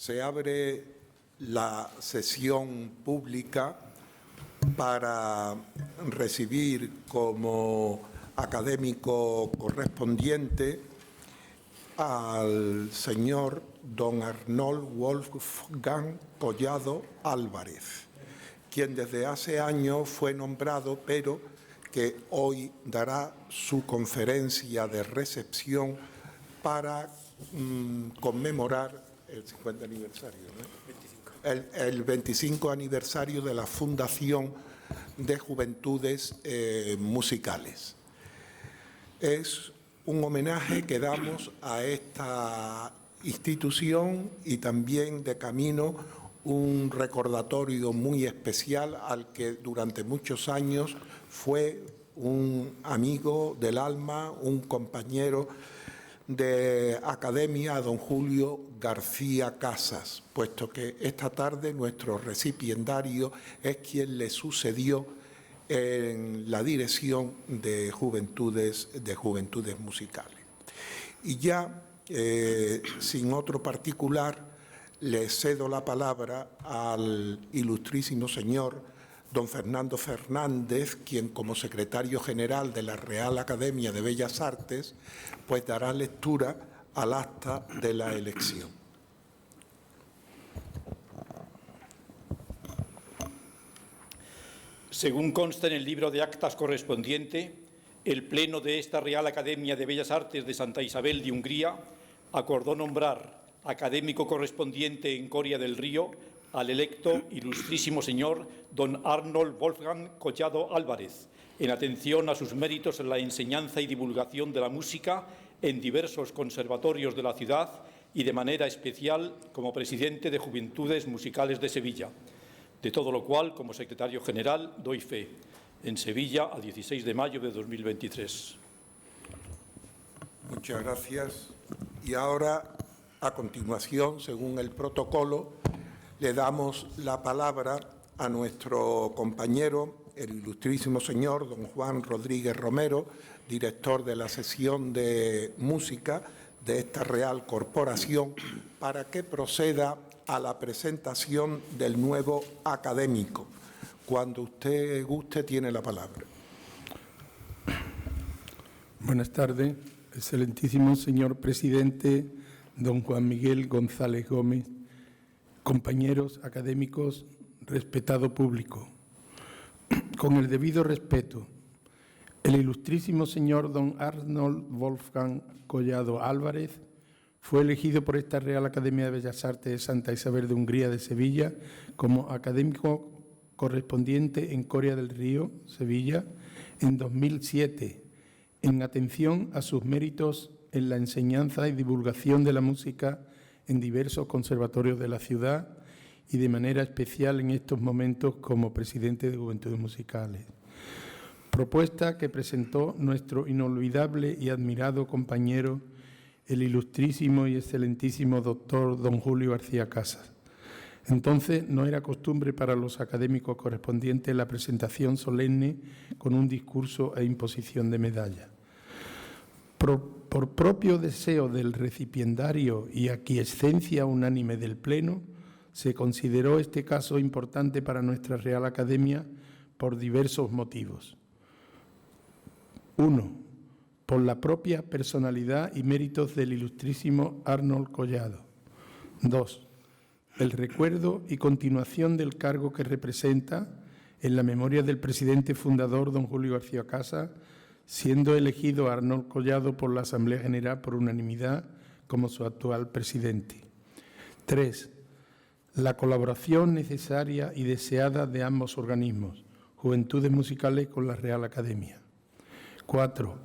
Se abre la sesión pública para recibir como académico correspondiente al señor don Arnold Wolfgang Collado Álvarez, quien desde hace años fue nombrado, pero que hoy dará su conferencia de recepción para conmemorar el 50 aniversario, ¿no? El 25 aniversario de la Fundación de Juventudes Musicales. Es un homenaje que damos a esta institución y también de camino un recordatorio muy especial al que durante muchos años fue un amigo del alma, un compañero de academia, a don Julio García Casas, puesto que esta tarde nuestro recipiendario es quien le sucedió en la dirección de Juventudes Musicales. Y ya, sin otro particular, le cedo la palabra al ilustrísimo señor don Fernando Fernández, quien como secretario general de la Real Academia de Bellas Artes, pues dará lectura al acta de la elección. Según consta en el libro de actas correspondiente, el Pleno de esta Real Academia de Bellas Artes de Santa Isabel de Hungría acordó nombrar académico correspondiente en Coria del Río al electo ilustrísimo señor don Arnold Wolfgang Collado Álvarez, en atención a sus méritos en la enseñanza y divulgación de la música en diversos conservatorios de la ciudad y de manera especial como presidente de Juventudes Musicales de Sevilla, de todo lo cual, como secretario general, doy fe. En Sevilla, a 16 de mayo de 2023. Muchas gracias. Y ahora, a continuación, según el protocolo, le damos la palabra a nuestro compañero, el ilustrísimo señor don Juan Rodríguez Romero, director de la sección de música de esta Real Corporación, para que proceda a la presentación del nuevo académico. Cuando usted guste, tiene la palabra. Buenas tardes, excelentísimo señor presidente, don Juan Miguel González Gómez, compañeros académicos, respetado público. Con el debido respeto, el ilustrísimo señor don Arnold Wolfgang Collado Álvarez fue elegido por esta Real Academia de Bellas Artes de Santa Isabel de Hungría de Sevilla como académico correspondiente en Coria del Río, Sevilla, en 2007, en atención a sus méritos en la enseñanza y divulgación de la música en diversos conservatorios de la ciudad y de manera especial en estos momentos como presidente de Juventudes Musicales. Propuesta que presentó nuestro inolvidable y admirado compañero, el ilustrísimo y excelentísimo doctor don Julio García Casas. Entonces no era costumbre para los académicos correspondientes la presentación solemne con un discurso e imposición de medalla. Por propio deseo del recipiendario y aquiescencia unánime del Pleno, se consideró este caso importante para nuestra Real Academia por diversos motivos. 1. Por la propia personalidad y méritos del ilustrísimo Arnold Collado. 2. El recuerdo y continuación del cargo que representa en la memoria del presidente fundador, don Julio García Casas, siendo elegido Arnold Collado por la Asamblea General por unanimidad como su actual presidente. 3. La colaboración necesaria y deseada de ambos organismos, Juventudes Musicales con la Real Academia. 4.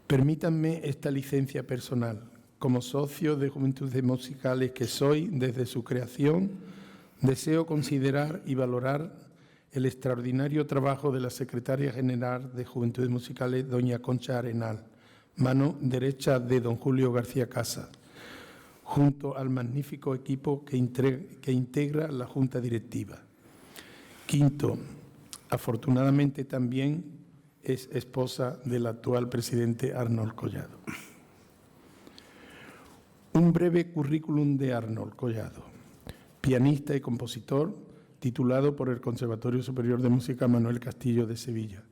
Permítanme esta licencia personal. Como socio de Juventudes Musicales que soy desde su creación, deseo considerar y valorar el extraordinario trabajo de la secretaria general de Juventudes Musicales, doña Concha Arenal, mano derecha de don Julio García Casas, junto al magnífico equipo que integra la Junta Directiva. 5. Afortunadamente también es esposa del actual presidente Arnold Collado. Un breve currículum de Arnold Collado. pianista y compositor, titulado por el Conservatorio Superior de Música Manuel Castillo de Sevilla.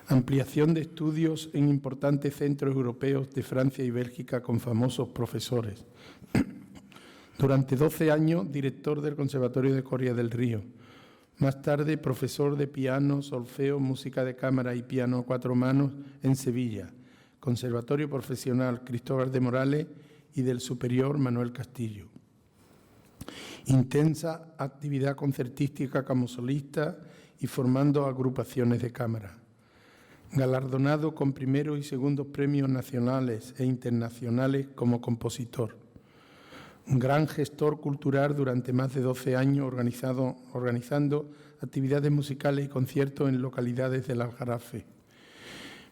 Ampliación de estudios en importantes centros europeos de Francia y Bélgica con famosos profesores. Durante 12 años, director del Conservatorio de Coria del Río. Más tarde, profesor de piano, solfeo, música de cámara y piano a 4 manos en Sevilla, Conservatorio Profesional Cristóbal de Morales y del Superior Manuel Castillo. Intensa actividad concertística como solista y formando agrupaciones de cámara. Galardonado con primeros y segundos premios nacionales e internacionales como compositor. Un gran gestor cultural durante más de 12 años organizando actividades musicales y conciertos en localidades del Aljarafe.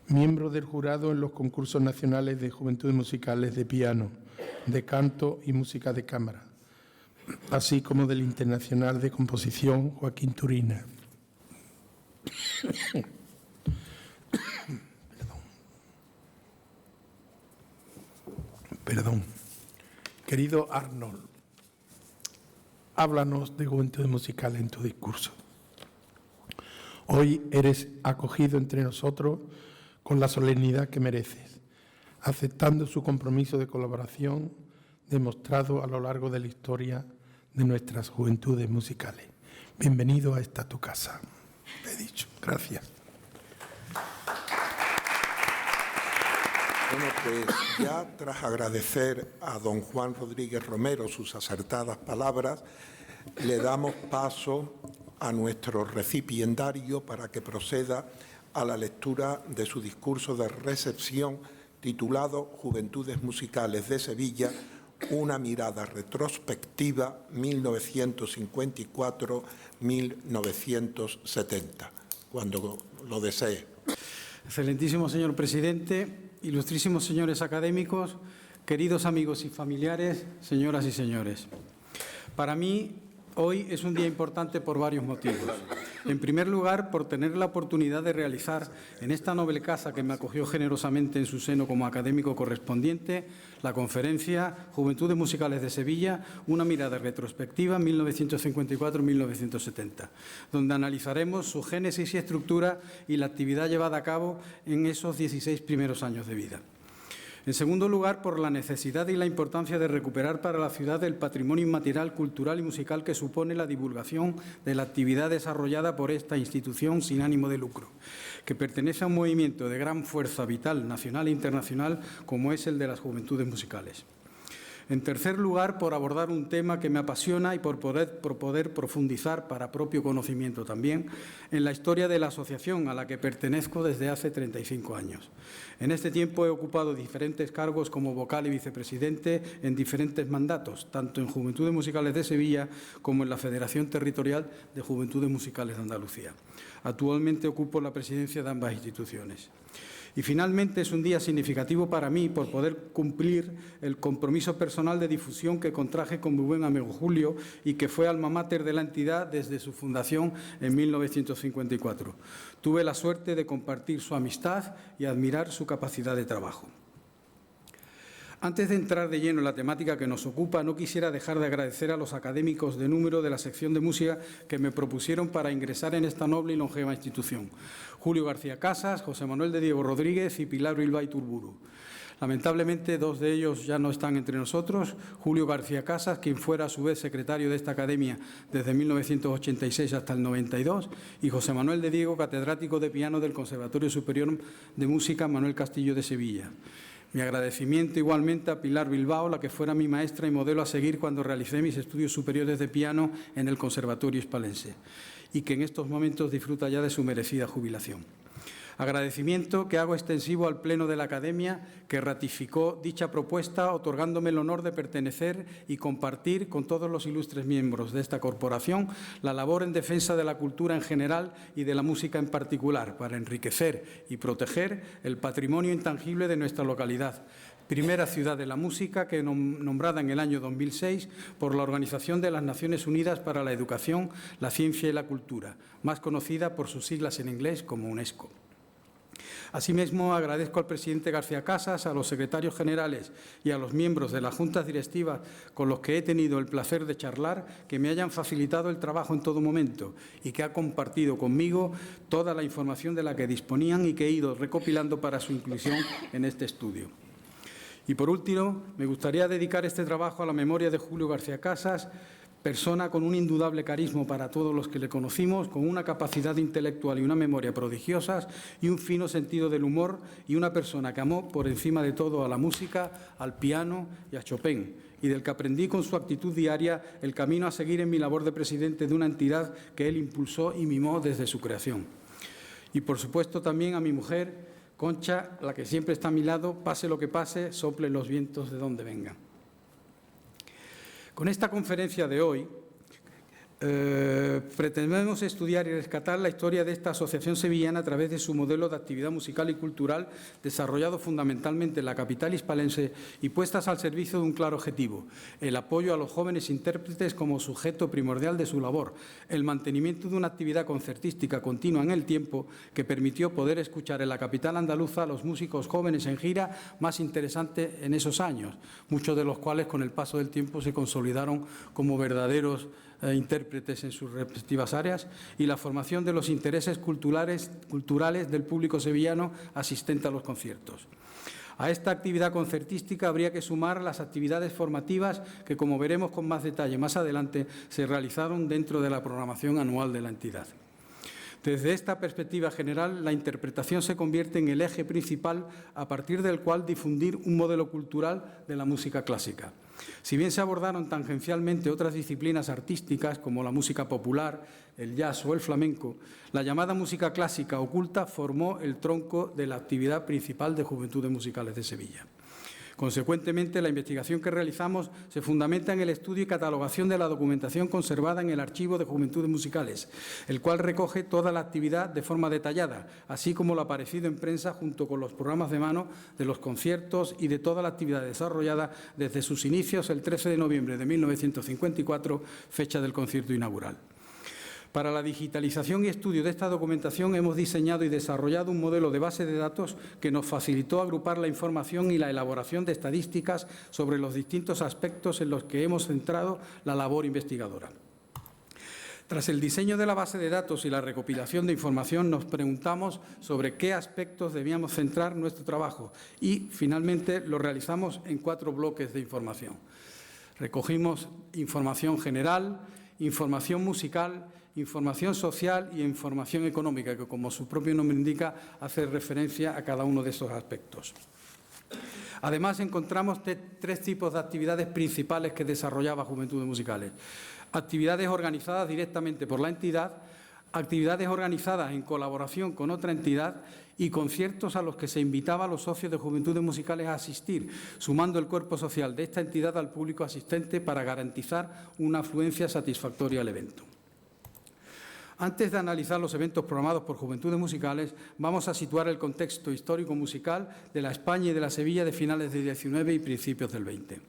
Miembro del jurado en los concursos nacionales de juventudes musicales de piano, de canto y música de cámara, así como del Internacional de Composición Joaquín Turina. Perdón. Querido Arnold, háblanos de juventudes musicales en tu discurso. Hoy eres acogido entre nosotros con la solemnidad que mereces, aceptando su compromiso de colaboración demostrado a lo largo de la historia de nuestras juventudes musicales. Bienvenido a esta tu casa. He dicho. Gracias. Bueno, pues ya tras agradecer a don Juan Rodríguez Romero sus acertadas palabras, le damos paso a nuestro recipiendario para que proceda a la lectura de su discurso de recepción titulado Juventudes Musicales de Sevilla, una mirada retrospectiva 1954-1970, cuando lo desee. Excelentísimo señor presidente, ilustrísimos señores académicos, queridos amigos y familiares, señoras y señores. Para mí, hoy es un día importante por varios motivos. En primer lugar, por tener la oportunidad de realizar en esta noble casa que me acogió generosamente en su seno como académico correspondiente la conferencia Juventudes Musicales de Sevilla, una mirada retrospectiva 1954-1970, donde analizaremos su génesis y estructura y la actividad llevada a cabo en esos 16 primeros años de vida. En segundo lugar, por la necesidad y la importancia de recuperar para la ciudad el patrimonio inmaterial, cultural y musical que supone la divulgación de la actividad desarrollada por esta institución sin ánimo de lucro, que pertenece a un movimiento de gran fuerza vital nacional e internacional como es el de las juventudes musicales. En tercer lugar, por abordar un tema que me apasiona y por poder profundizar, para propio conocimiento también, en la historia de la asociación a la que pertenezco desde hace 35 años. En este tiempo he ocupado diferentes cargos como vocal y vicepresidente en diferentes mandatos, tanto en Juventudes Musicales de Sevilla como en la Federación Territorial de Juventudes Musicales de Andalucía. Actualmente ocupo la presidencia de ambas instituciones. Y finalmente es un día significativo para mí por poder cumplir el compromiso personal de difusión que contraje con mi buen amigo Julio y que fue alma mater de la entidad desde su fundación en 1954. Tuve la suerte de compartir su amistad y admirar su capacidad de trabajo. Antes de entrar de lleno en la temática que nos ocupa, no quisiera dejar de agradecer a los académicos de número de la sección de música que me propusieron para ingresar en esta noble y longeva institución. Julio García Casas, José Manuel de Diego Rodríguez y Pilar Bilbao Iturburu. Lamentablemente, dos de ellos ya no están entre nosotros. Julio García Casas, quien fuera a su vez secretario de esta academia desde 1986 hasta el 92, y José Manuel de Diego, catedrático de piano del Conservatorio Superior de Música Manuel Castillo de Sevilla. Mi agradecimiento igualmente a Pilar Bilbao, la que fuera mi maestra y modelo a seguir cuando realicé mis estudios superiores de piano en el Conservatorio Hispalense y que en estos momentos disfruta ya de su merecida jubilación. Agradecimiento que hago extensivo al Pleno de la Academia, que ratificó dicha propuesta, otorgándome el honor de pertenecer y compartir con todos los ilustres miembros de esta corporación la labor en defensa de la cultura en general y de la música en particular, para enriquecer y proteger el patrimonio intangible de nuestra localidad. Primera ciudad de la música, que nombrada en el año 2006 por la Organización de las Naciones Unidas para la Educación, la Ciencia y la Cultura, más conocida por sus siglas en inglés como UNESCO. Asimismo, agradezco al presidente García Casas, a los secretarios generales y a los miembros de las juntas directivas con los que he tenido el placer de charlar, que me hayan facilitado el trabajo en todo momento y que han compartido conmigo toda la información de la que disponían y que he ido recopilando para su inclusión en este estudio. Y por último, me gustaría dedicar este trabajo a la memoria de Julio García Casas, persona con un indudable carisma para todos los que le conocimos, con una capacidad intelectual y una memoria prodigiosas y un fino sentido del humor, y una persona que amó por encima de todo a la música, al piano y a Chopin, y del que aprendí con su actitud diaria el camino a seguir en mi labor de presidente de una entidad que él impulsó y mimó desde su creación. Y, por supuesto, también a mi mujer, Concha, la que siempre está a mi lado, pase lo que pase, soplen los vientos de donde vengan. Con esta conferencia de hoy pretendemos estudiar y rescatar la historia de esta asociación sevillana a través de su modelo de actividad musical y cultural, desarrollado fundamentalmente en la capital hispalense y puestas al servicio de un claro objetivo: el apoyo a los jóvenes intérpretes como sujeto primordial de su labor, el mantenimiento de una actividad concertística continua en el tiempo que permitió poder escuchar en la capital andaluza a los músicos jóvenes en gira más interesantes en esos años, muchos de los cuales con el paso del tiempo se consolidaron como verdaderos intérpretes en sus respectivas áreas, y la formación de los intereses culturales del público sevillano asistente a los conciertos. A esta actividad concertística habría que sumar las actividades formativas que, como veremos con más detalle más adelante, se realizaron dentro de la programación anual de la entidad. Desde esta perspectiva general, la interpretación se convierte en el eje principal a partir del cual difundir un modelo cultural de la música clásica. Si bien se abordaron tangencialmente otras disciplinas artísticas como la música popular, el jazz o el flamenco, la llamada música clásica oculta formó el tronco de la actividad principal de Juventudes Musicales de Sevilla. Consecuentemente, la investigación que realizamos se fundamenta en el estudio y catalogación de la documentación conservada en el Archivo de Juventudes Musicales, el cual recoge toda la actividad de forma detallada, así como lo aparecido en prensa junto con los programas de mano de los conciertos y de toda la actividad desarrollada desde sus inicios el 13 de noviembre de 1954, fecha del concierto inaugural. Para la digitalización y estudio de esta documentación hemos diseñado y desarrollado un modelo de base de datos que nos facilitó agrupar la información y la elaboración de estadísticas sobre los distintos aspectos en los que hemos centrado la labor investigadora. Tras el diseño de la base de datos y la recopilación de información, nos preguntamos sobre qué aspectos debíamos centrar nuestro trabajo y, finalmente, lo realizamos en 4 bloques de información. Recogimos información general, información musical, información social y información económica, que, como su propio nombre indica, hace referencia a cada uno de esos aspectos. Además, encontramos 3 tipos de actividades principales que desarrollaba Juventudes Musicales: actividades organizadas directamente por la entidad, actividades organizadas en colaboración con otra entidad y conciertos a los que se invitaba a los socios de Juventudes Musicales a asistir, sumando el cuerpo social de esta entidad al público asistente para garantizar una afluencia satisfactoria al evento. Antes de analizar los eventos programados por Juventudes Musicales, vamos a situar el contexto histórico musical de la España y de la Sevilla de finales del XIX y principios del XX.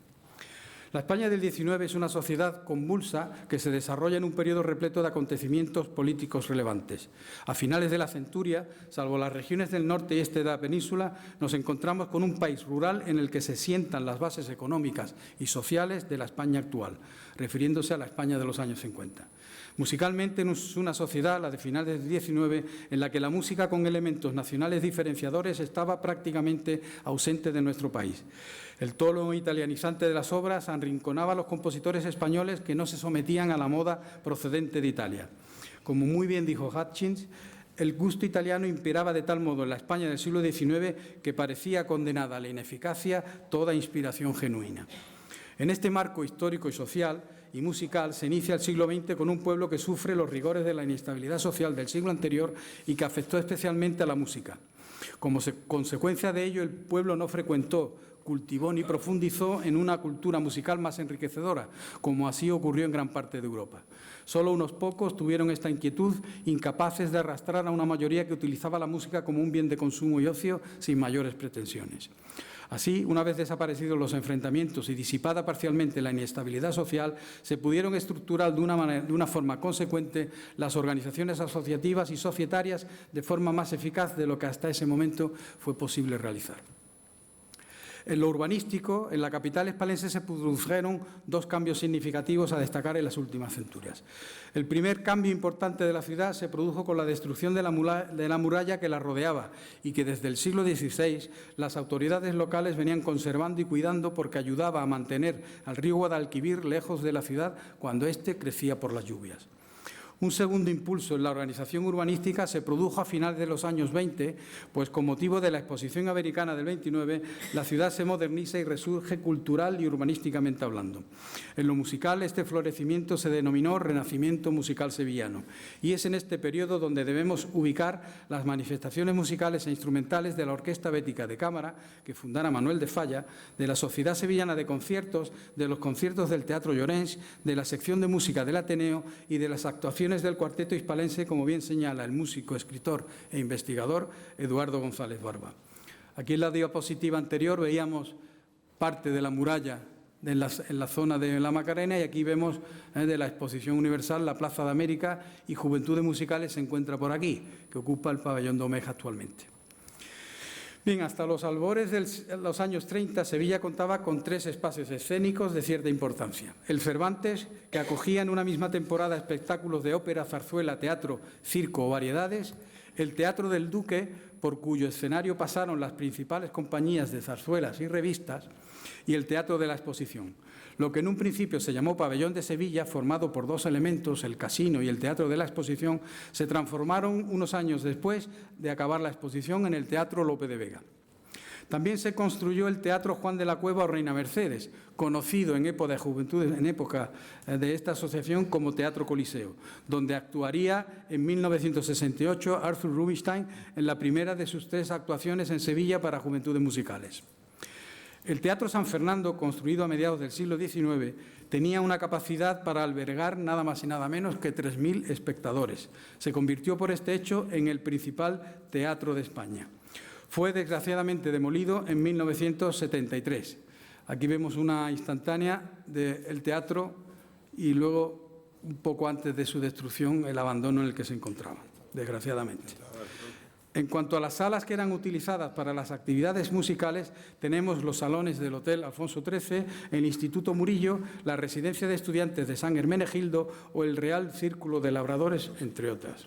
La España del XIX es una sociedad convulsa que se desarrolla en un periodo repleto de acontecimientos políticos relevantes. A finales de la centuria, salvo las regiones del norte y este de la península, nos encontramos con un país rural en el que se sientan las bases económicas y sociales de la España actual, refiriéndose a la España de los años 50. Musicalmente es una sociedad, la de finales del XIX, en la que la música con elementos nacionales diferenciadores estaba prácticamente ausente de nuestro país. El tono italianizante de las obras arrinconaba a los compositores españoles que no se sometían a la moda procedente de Italia. Como muy bien dijo Hutchins, el gusto italiano imperaba de tal modo en la España del siglo XIX que parecía condenada a la ineficacia toda inspiración genuina. En este marco histórico y social y musical se inicia el siglo XX con un pueblo que sufre los rigores de la inestabilidad social del siglo anterior y que afectó especialmente a la música. Como consecuencia de ello, el pueblo no frecuentó, cultivó ni profundizó en una cultura musical más enriquecedora, como así ocurrió en gran parte de Europa. Solo unos pocos tuvieron esta inquietud, incapaces de arrastrar a una mayoría que utilizaba la música como un bien de consumo y ocio sin mayores pretensiones. Así, una vez desaparecidos los enfrentamientos y disipada parcialmente la inestabilidad social, se pudieron estructurar de una forma consecuente las organizaciones asociativas y societarias de forma más eficaz de lo que hasta ese momento fue posible realizar. En lo urbanístico, en la capital hispalense se produjeron dos cambios significativos a destacar en las últimas centurias. El primer cambio importante de la ciudad se produjo con la destrucción de la muralla que la rodeaba y que desde el siglo XVI las autoridades locales venían conservando y cuidando porque ayudaba a mantener al río Guadalquivir lejos de la ciudad cuando éste crecía por las lluvias. Un segundo impulso en la organización urbanística se produjo a finales de los años 20, pues con motivo de la Exposición Americana del 29, la ciudad se moderniza y resurge cultural y urbanísticamente hablando. En lo musical, este florecimiento se denominó Renacimiento Musical Sevillano, y es en este periodo donde debemos ubicar las manifestaciones musicales e instrumentales de la Orquesta Bética de Cámara, que fundara Manuel de Falla, de la Sociedad Sevillana de Conciertos, de los conciertos del Teatro Llorens, de la sección de música del Ateneo y de las actuaciones del cuarteto hispalense, como bien señala el músico, escritor e investigador Eduardo González Barba. Aquí en la diapositiva anterior veíamos parte de la muralla en la zona de la Macarena y aquí vemos de la Exposición Universal la Plaza de América y Juventudes Musicales se encuentra por aquí, que ocupa el pabellón de Omeja actualmente. Bien, hasta los albores de los años 30, Sevilla contaba con 3 espacios escénicos de cierta importancia. El Cervantes, que acogía en una misma temporada espectáculos de ópera, zarzuela, teatro, circo o variedades. El Teatro del Duque, por cuyo escenario pasaron las principales compañías de zarzuelas y revistas. Y el Teatro de la Exposición. Lo que en un principio se llamó Pabellón de Sevilla, formado por 2 elementos, el casino y el Teatro de la Exposición, se transformaron unos años después de acabar la exposición en el Teatro Lope de Vega. También se construyó el Teatro Juan de la Cueva o Reina Mercedes, conocido en época de esta asociación como Teatro Coliseo, donde actuaría en 1968 Arthur Rubinstein en la primera de sus 3 actuaciones en Sevilla para Juventudes Musicales. El Teatro San Fernando, construido a mediados del siglo XIX, tenía una capacidad para albergar nada más y nada menos que 3.000 espectadores. Se convirtió por este hecho en el principal teatro de España. Fue desgraciadamente demolido en 1973. Aquí vemos una instantánea del teatro y luego, un poco antes de su destrucción, el abandono en el que se encontraba, desgraciadamente. En cuanto a las salas que eran utilizadas para las actividades musicales, tenemos los salones del Hotel Alfonso XIII, el Instituto Murillo, la Residencia de Estudiantes de San Hermenegildo o el Real Círculo de Labradores, entre otras.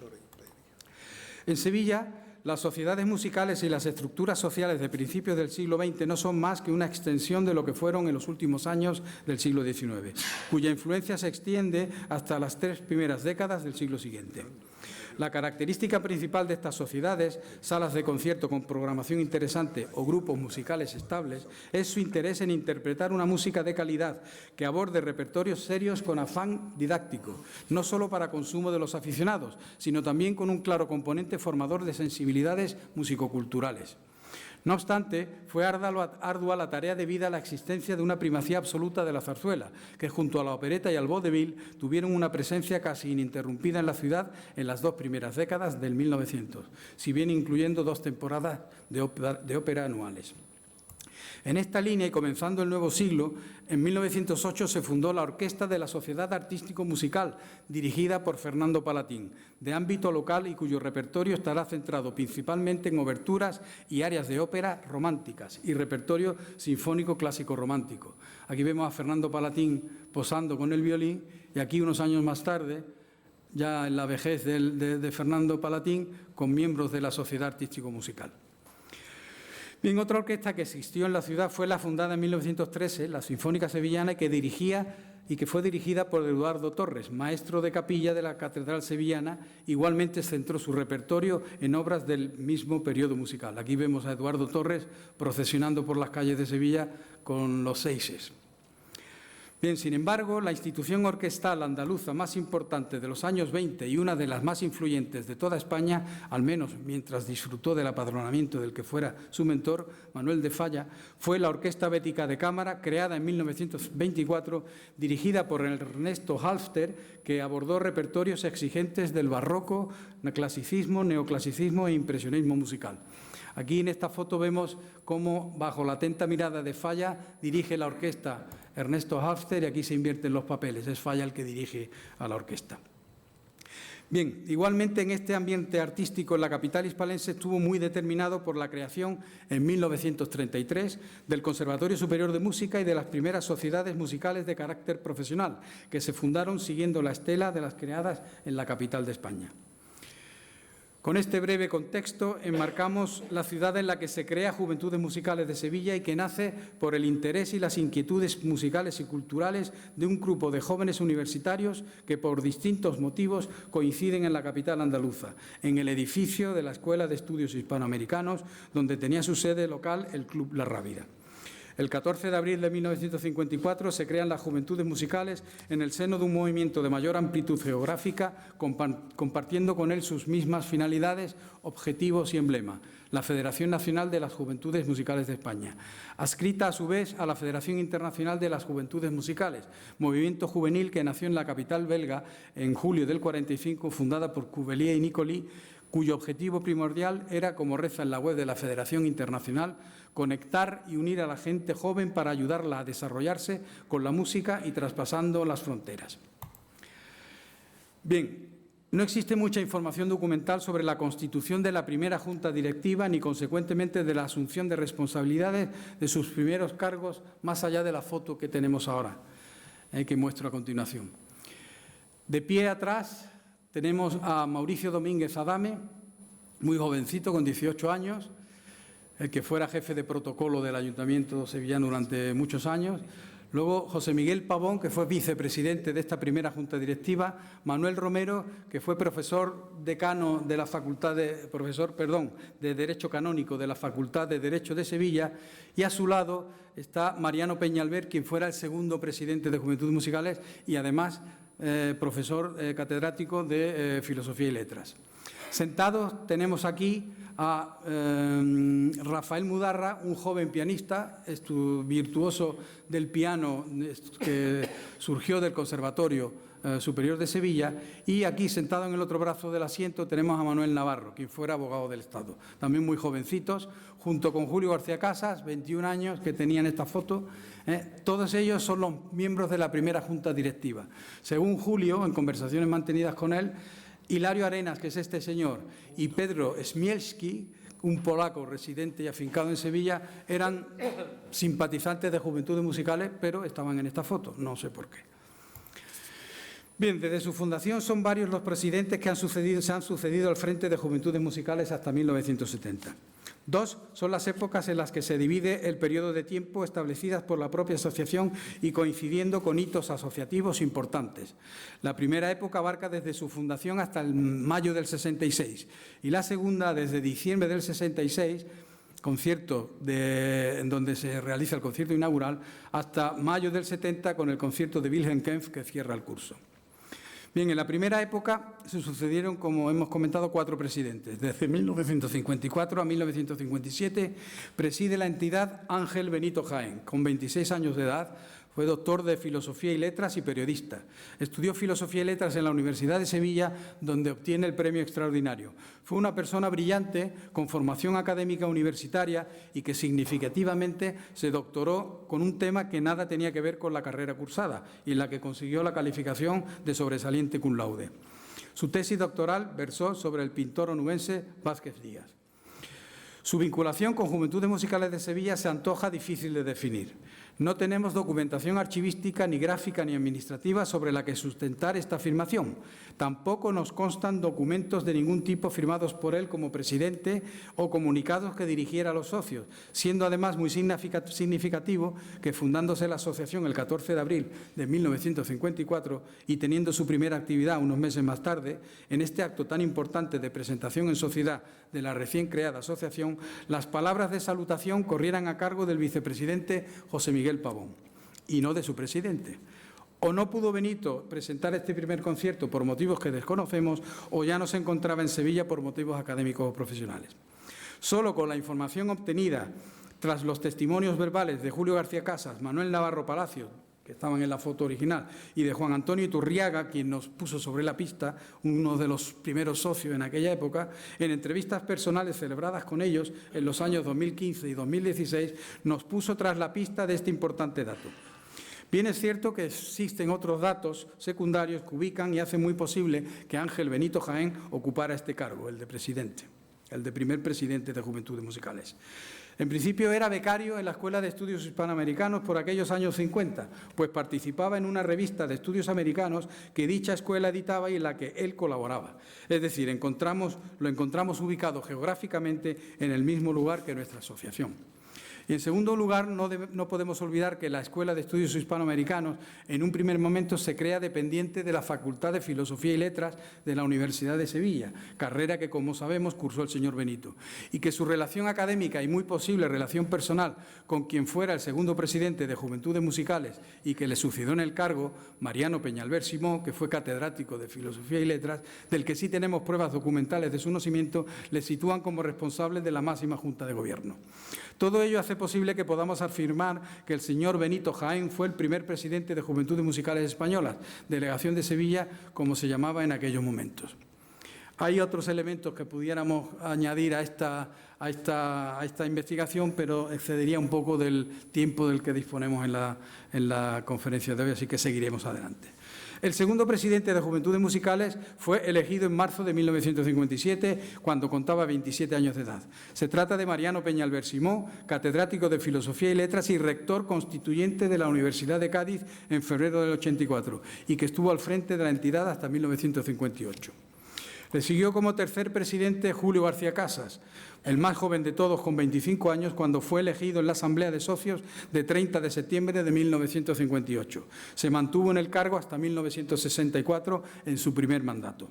En Sevilla, las sociedades musicales y las estructuras sociales de principios del siglo XX no son más que una extensión de lo que fueron en los últimos años del siglo XIX, cuya influencia se extiende hasta las 3 primeras décadas del siglo siguiente. La característica principal de estas sociedades, salas de concierto con programación interesante o grupos musicales estables, es su interés en interpretar una música de calidad que aborde repertorios serios con afán didáctico, no solo para consumo de los aficionados, sino también con un claro componente formador de sensibilidades musicoculturales. No obstante, fue ardua la tarea debida a la existencia de una primacía absoluta de la zarzuela, que junto a la opereta y al vodevil tuvieron una presencia casi ininterrumpida en la ciudad en las 2 primeras décadas del 1900, si bien incluyendo 2 temporadas de ópera anuales. En esta línea y comenzando el nuevo siglo, en 1908 se fundó la Orquesta de la Sociedad Artístico-Musical, dirigida por Fernando Palatín, de ámbito local y cuyo repertorio estará centrado principalmente en oberturas y áreas de ópera románticas y repertorio sinfónico clásico romántico. Aquí vemos a Fernando Palatín posando con el violín y aquí unos años más tarde, ya en la vejez de Fernando Palatín, con miembros de la Sociedad Artístico-Musical. Bien, otra orquesta que existió en la ciudad fue la fundada en 1913, la Sinfónica Sevillana, que fue dirigida por Eduardo Torres, maestro de capilla de la Catedral Sevillana. Igualmente centró su repertorio en obras del mismo periodo musical. Aquí vemos a Eduardo Torres procesionando por las calles de Sevilla con los seises. Bien, sin embargo, la institución orquestal andaluza más importante de los años 20 y una de las más influyentes de toda España, al menos mientras disfrutó del apadronamiento del que fuera su mentor, Manuel de Falla, fue la Orquesta Bética de Cámara, creada en 1924, dirigida por Ernesto Halffter, que abordó repertorios exigentes del barroco, clasicismo, neoclasicismo e impresionismo musical. Aquí en esta foto vemos cómo, bajo la atenta mirada de Falla, dirige la orquesta Ernesto Halffter, y aquí se invierten los papeles, es Falla el que dirige a la orquesta. Bien, igualmente en este ambiente artístico en la capital hispalense estuvo muy determinado por la creación en 1933 del Conservatorio Superior de Música y de las primeras sociedades musicales de carácter profesional, que se fundaron siguiendo la estela de las creadas en la capital de España. Con este breve contexto enmarcamos la ciudad en la que se crea Juventudes Musicales de Sevilla y que nace por el interés y las inquietudes musicales y culturales de un grupo de jóvenes universitarios que por distintos motivos coinciden en la capital andaluza, en el edificio de la Escuela de Estudios Hispanoamericanos, donde tenía su sede local el Club La Rábida. El 14 de abril de 1954 se crean las Juventudes Musicales en el seno de un movimiento de mayor amplitud geográfica, compartiendo con él sus mismas finalidades, objetivos y emblema, la Federación Nacional de las Juventudes Musicales de España, adscrita a su vez a la Federación Internacional de las Juventudes Musicales, movimiento juvenil que nació en la capital belga en julio del 45, fundada por Cuvelier y Nicoli, cuyo objetivo primordial era, como reza en la web de la Federación Internacional, conectar y unir a la gente joven para ayudarla a desarrollarse con la música y traspasando las fronteras. Bien, no existe mucha información documental sobre la constitución de la primera junta directiva ni, consecuentemente, de la asunción de responsabilidades de sus primeros cargos, más allá de la foto que tenemos ahora, que muestro a continuación. De pie atrás tenemos a Mauricio Domínguez Adame, muy jovencito, con 18 años, el que fuera jefe de protocolo del Ayuntamiento sevillano durante muchos años. Luego, José Miguel Pavón, que fue vicepresidente de esta primera junta directiva. Manuel Romero, que fue profesor decano de la Facultad de Derecho Canónico de la Facultad de Derecho de Sevilla. Y a su lado está Mariano Peñalver, quien fuera el segundo presidente de Juventudes Musicales y además profesor catedrático de Filosofía y Letras. Sentados tenemos aquí a Rafael Mudarra, un joven pianista, virtuoso del piano que surgió del Conservatorio Superior de Sevilla, y aquí sentado en el otro brazo del asiento tenemos a Manuel Navarro, quien fuera abogado del Estado, también muy jovencitos, junto con Julio García Casas, 21 años, que tenían esta foto. Todos ellos son los miembros de la primera junta directiva. Según Julio, en conversaciones mantenidas con él, Hilario Arenas, que es este señor, y Pedro Smielski, un polaco residente y afincado en Sevilla, eran simpatizantes de Juventudes Musicales, pero estaban en esta foto, no sé por qué. Bien, desde su fundación son varios los presidentes que se han sucedido al frente de Juventudes Musicales hasta 1970. 2 son las épocas en las que se divide el periodo de tiempo establecidas por la propia asociación y coincidiendo con hitos asociativos importantes. La primera época abarca desde su fundación hasta el mayo del 66 y la segunda desde diciembre del 66, en donde se realiza el concierto inaugural, hasta mayo del 70 con el concierto de Wilhelm Kempff, que cierra el curso. Bien, en la primera época se sucedieron, como hemos comentado, 4 presidentes. Desde 1954 a 1957 preside la entidad Ángel Benito Jaén, con 26 años de edad. Fue doctor de Filosofía y Letras y periodista. Estudió Filosofía y Letras en la Universidad de Sevilla, donde obtiene el premio extraordinario. Fue una persona brillante, con formación académica universitaria y que significativamente se doctoró con un tema que nada tenía que ver con la carrera cursada y en la que consiguió la calificación de sobresaliente cum laude. Su tesis doctoral versó sobre el pintor onubense Vázquez Díaz. Su vinculación con Juventudes Musicales de Sevilla se antoja difícil de definir. No tenemos documentación archivística, ni gráfica, ni administrativa sobre la que sustentar esta afirmación. Tampoco nos constan documentos de ningún tipo firmados por él como presidente o comunicados que dirigiera a los socios, siendo además muy significativo que, fundándose la asociación el 14 de abril de 1954 y teniendo su primera actividad unos meses más tarde, en este acto tan importante de presentación en sociedad de la recién creada asociación, las palabras de salutación corrieran a cargo del vicepresidente José Miguel Pavón y no de su presidente. O no pudo Benito presentar este primer concierto por motivos que desconocemos, o ya no se encontraba en Sevilla por motivos académicos o profesionales. Solo con la información obtenida tras los testimonios verbales de Julio García Casas, Manuel Navarro Palacios, que estaban en la foto original, y de Juan Antonio Iturriaga, quien nos puso sobre la pista, uno de los primeros socios en aquella época, en entrevistas personales celebradas con ellos en los años 2015 y 2016, nos puso tras la pista de este importante dato. Bien es cierto que existen otros datos secundarios que ubican y hacen muy posible que Ángel Benito Jaén ocupara este cargo, el de presidente, el de primer presidente de Juventudes Musicales. En principio era becario en la Escuela de Estudios Hispanoamericanos por aquellos años 50, pues participaba en una revista de estudios americanos que dicha escuela editaba y en la que él colaboraba. Es decir, lo encontramos ubicado geográficamente en el mismo lugar que nuestra asociación. Y en segundo lugar, no podemos olvidar que la Escuela de Estudios Hispanoamericanos en un primer momento se crea dependiente de la Facultad de Filosofía y Letras de la Universidad de Sevilla, carrera que, como sabemos, cursó el señor Benito, y que su relación académica y muy posible relación personal con quien fuera el segundo presidente de Juventudes Musicales y que le sucedió en el cargo, Mariano Peñalver Simó, que fue catedrático de Filosofía y Letras, del que sí tenemos pruebas documentales de su nacimiento, le sitúan como responsable de la máxima Junta de Gobierno. Todo ello hace posible que podamos afirmar que el señor Benito Jaén fue el primer presidente de Juventudes Musicales Españolas, delegación de Sevilla, como se llamaba en aquellos momentos. Hay otros elementos que pudiéramos añadir a esta investigación, pero excedería un poco del tiempo del que disponemos en la conferencia de hoy, así que seguiremos adelante. El segundo presidente de Juventudes Musicales fue elegido en marzo de 1957, cuando contaba 27 años de edad. Se trata de Mariano Peñalver Simó, catedrático de Filosofía y Letras y rector constituyente de la Universidad de Cádiz en febrero del 84, y que estuvo al frente de la entidad hasta 1958. Le siguió como tercer presidente Julio García Casas, el más joven de todos, con 25 años, cuando fue elegido en la Asamblea de Socios de 30 de septiembre de 1958. Se mantuvo en el cargo hasta 1964, en su primer mandato.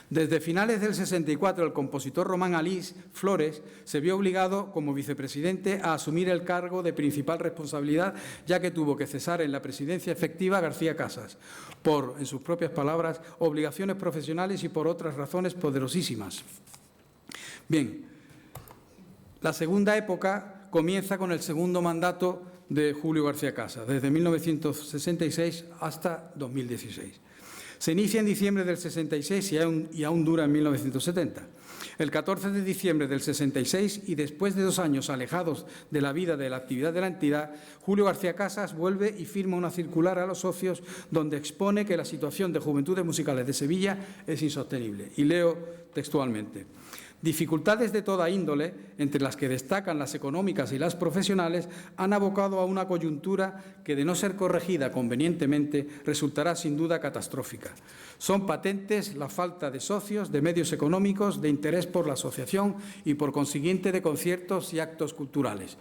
Desde finales del 64, el compositor Román Alís Flores se vio obligado, como vicepresidente, a asumir el cargo de principal responsabilidad, ya que tuvo que cesar en la presidencia efectiva García Casas, por, en sus propias palabras, obligaciones profesionales y por otras razones poderosísimas. Bien, la segunda época comienza con el segundo mandato de Julio García Casas, desde 1966 hasta 2016. Se inicia en diciembre del 66 y aún dura en 1970. El 14 de diciembre del 66, y después de 2 años alejados de la vida de la actividad de la entidad, Julio García Casas vuelve y firma una circular a los socios donde expone que la situación de Juventudes Musicales de Sevilla es insostenible. Y leo textualmente: dificultades de toda índole, entre las que destacan las económicas y las profesionales, han abocado a una coyuntura que, de no ser corregida convenientemente, resultará sin duda catastrófica. Son patentes la falta de socios, de medios económicos, de interés por la asociación y, por consiguiente, de conciertos y actos culturales.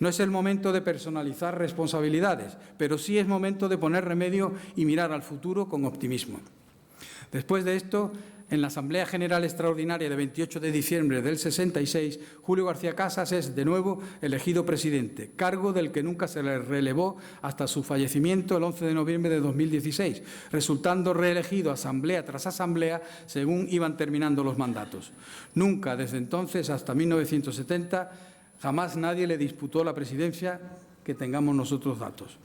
No es el momento de personalizar responsabilidades, pero sí es momento de poner remedio y mirar al futuro con optimismo. Después de esto, en la Asamblea General Extraordinaria de 28 de diciembre del 66, Julio García Casas es de nuevo elegido presidente, cargo del que nunca se le relevó hasta su fallecimiento el 11 de noviembre de 2016, resultando reelegido asamblea tras asamblea según iban terminando los mandatos. Nunca, desde entonces hasta 1970, jamás nadie le disputó la presidencia, que tengamos nosotros datos.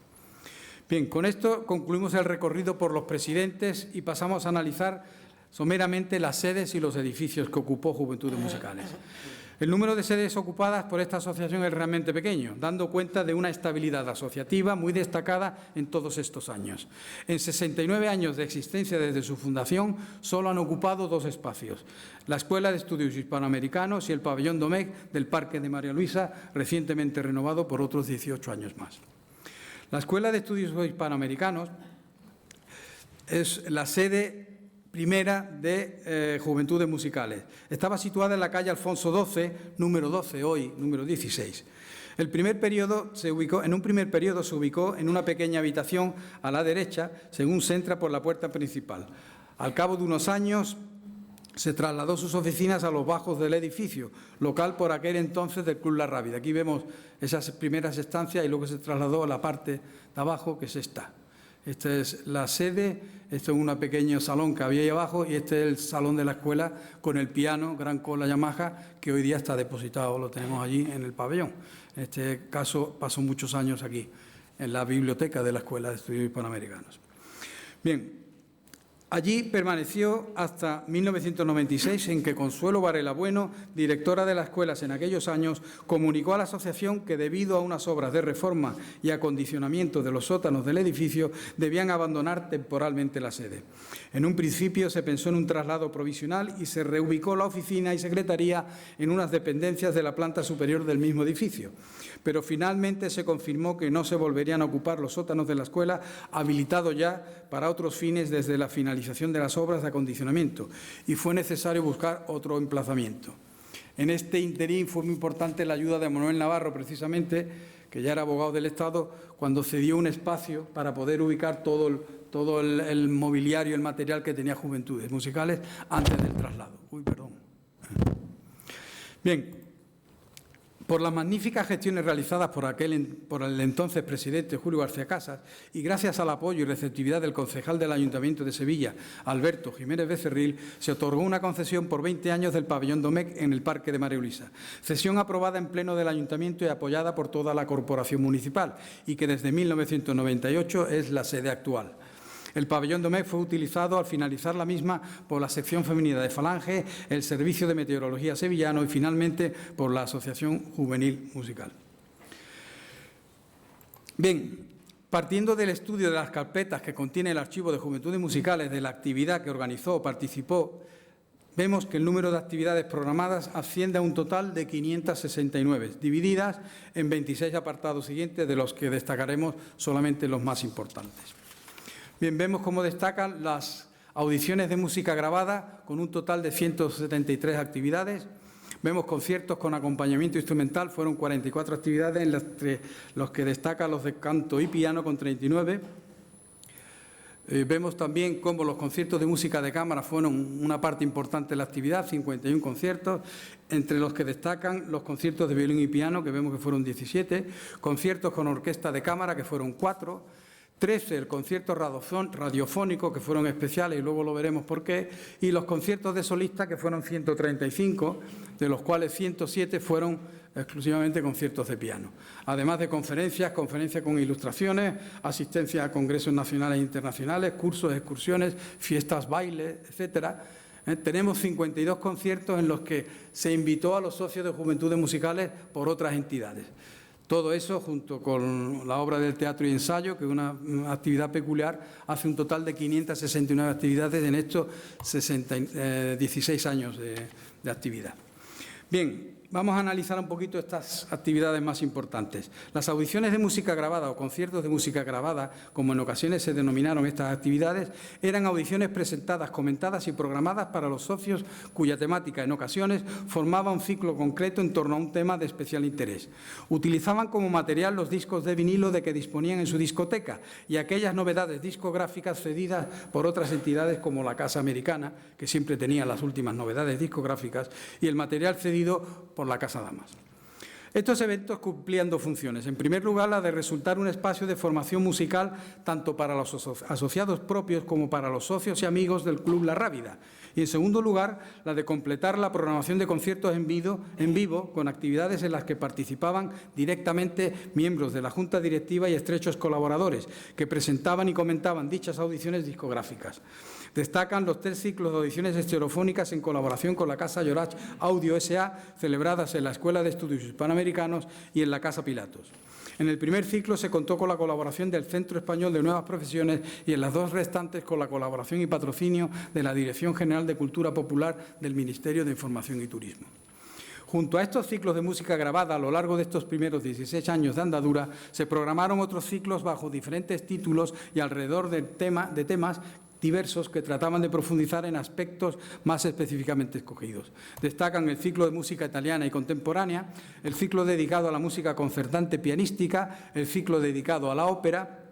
Bien, con esto concluimos el recorrido por los presidentes y pasamos a analizar someramente las sedes y los edificios que ocupó Juventudes Musicales. El número de sedes ocupadas por esta asociación es realmente pequeño, dando cuenta de una estabilidad asociativa muy destacada en todos estos años. En 69 años de existencia desde su fundación, solo han ocupado 2 espacios: la Escuela de Estudios Hispanoamericanos y el Pabellón Domecq del Parque de María Luisa, recientemente renovado por otros 18 años más. La Escuela de Estudios Hispanoamericanos es la sede primera de Juventudes Musicales. Estaba situada en la calle Alfonso XII, número 12, hoy número 16. En un primer periodo se ubicó en una pequeña habitación a la derecha, según se entra por la puerta principal. Al cabo de unos años se trasladó sus oficinas a los bajos del edificio, local por aquel entonces del Club La Rábida. Aquí vemos esas primeras estancias y luego se trasladó a la parte de abajo, que es esta. Esta es la sede, esto es un pequeño salón que había ahí abajo y este es el salón de la escuela con el piano Gran Cola Yamaha, que hoy día está depositado, lo tenemos allí en el pabellón. En este caso pasó muchos años aquí. en la biblioteca de la Escuela de Estudios Hispanoamericanos. Bien, allí permaneció hasta 1996, en que Consuelo Varela Bueno, directora de las escuelas en aquellos años, comunicó a la asociación que debido a unas obras de reforma y acondicionamiento de los sótanos del edificio debían abandonar temporalmente la sede. En un principio se pensó en un traslado provisional y se reubicó la oficina y secretaría en unas dependencias de la planta superior del mismo edificio, pero finalmente se confirmó que no se volverían a ocupar los sótanos de la escuela, habilitados ya para otros fines desde la finalización de las obras de acondicionamiento, y fue necesario buscar otro emplazamiento. En este interín fue muy importante la ayuda de Manuel Navarro, precisamente, que ya era abogado del Estado, cuando cedió un espacio para poder ubicar todo el mobiliario, el material que tenía Juventudes Musicales antes del traslado. Bien. Por las magníficas gestiones realizadas por el entonces presidente Julio García Casas y gracias al apoyo y receptividad del concejal del Ayuntamiento de Sevilla, Alberto Jiménez Becerril, se otorgó una concesión por 20 años del pabellón Domecq en el Parque de María Luisa, cesión aprobada en pleno del Ayuntamiento y apoyada por toda la corporación municipal y que desde 1998 es la sede actual. El pabellón Domecq fue utilizado al finalizar la misma por la sección femenina de Falange, el Servicio de Meteorología Sevillano y finalmente por la Asociación Juvenil Musical. Bien, partiendo del estudio de las carpetas que contiene el Archivo de Juventudes Musicales de la actividad que organizó o participó, vemos que el número de actividades programadas asciende a un total de 569, divididas en 26 apartados siguientes, de los que destacaremos solamente los más importantes. Bien, vemos cómo destacan las audiciones de música grabada, con un total de 173 actividades. Vemos conciertos con acompañamiento instrumental, fueron 44 actividades, en los que destacan los de canto y piano, con 39. Vemos también cómo los conciertos de música de cámara fueron una parte importante de la actividad, 51 conciertos, entre los que destacan los conciertos de violín y piano, que vemos que fueron 17, conciertos con orquesta de cámara, que fueron 4, 13 el concierto radiofónico, que fueron especiales y luego lo veremos por qué, y los conciertos de solista, que fueron 135, de los cuales 107 fueron exclusivamente conciertos de piano. Además de conferencias con ilustraciones, asistencia a congresos nacionales e internacionales, cursos, excursiones, fiestas, bailes, etcétera. Tenemos 52 conciertos en los que se invitó a los socios de Juventudes Musicales por otras entidades. Todo eso, junto con la obra del teatro y ensayo, que es una actividad peculiar, hace un total de 569 actividades en estos 16 años de actividad. Bien, vamos a analizar un poquito estas actividades más importantes. Las audiciones de música grabada o conciertos de música grabada, como en ocasiones se denominaron estas actividades, eran audiciones presentadas, comentadas y programadas para los socios cuya temática en ocasiones formaba un ciclo concreto en torno a un tema de especial interés. Utilizaban como material los discos de vinilo de que disponían en su discoteca y aquellas novedades discográficas cedidas por otras entidades como la Casa Americana, que siempre tenía las últimas novedades discográficas, y el material cedido por la Casa Damas. Estos eventos cumplían dos funciones. En primer lugar, la de resultar un espacio de formación musical tanto para los asociados propios como para los socios y amigos del Club La Rábida. Y en segundo lugar, la de completar la programación de conciertos en vivo con actividades en las que participaban directamente miembros de la Junta Directiva y estrechos colaboradores que presentaban y comentaban dichas audiciones discográficas. Destacan los 3 ciclos de audiciones estereofónicas en colaboración con la Casa Llorach Audio S.A., celebradas en la Escuela de Estudios Hispanoamericanos y en la Casa Pilatos. En el primer ciclo se contó con la colaboración del Centro Español de Nuevas Profesiones y en las 2 restantes con la colaboración y patrocinio de la Dirección General de Cultura Popular del Ministerio de Información y Turismo. Junto a estos ciclos de música grabada, a lo largo de estos primeros 16 años de andadura, se programaron otros ciclos bajo diferentes títulos y alrededor de temas diversos que trataban de profundizar en aspectos más específicamente escogidos. Destacan el ciclo de música italiana y contemporánea, el ciclo dedicado a la música concertante pianística, el ciclo dedicado a la ópera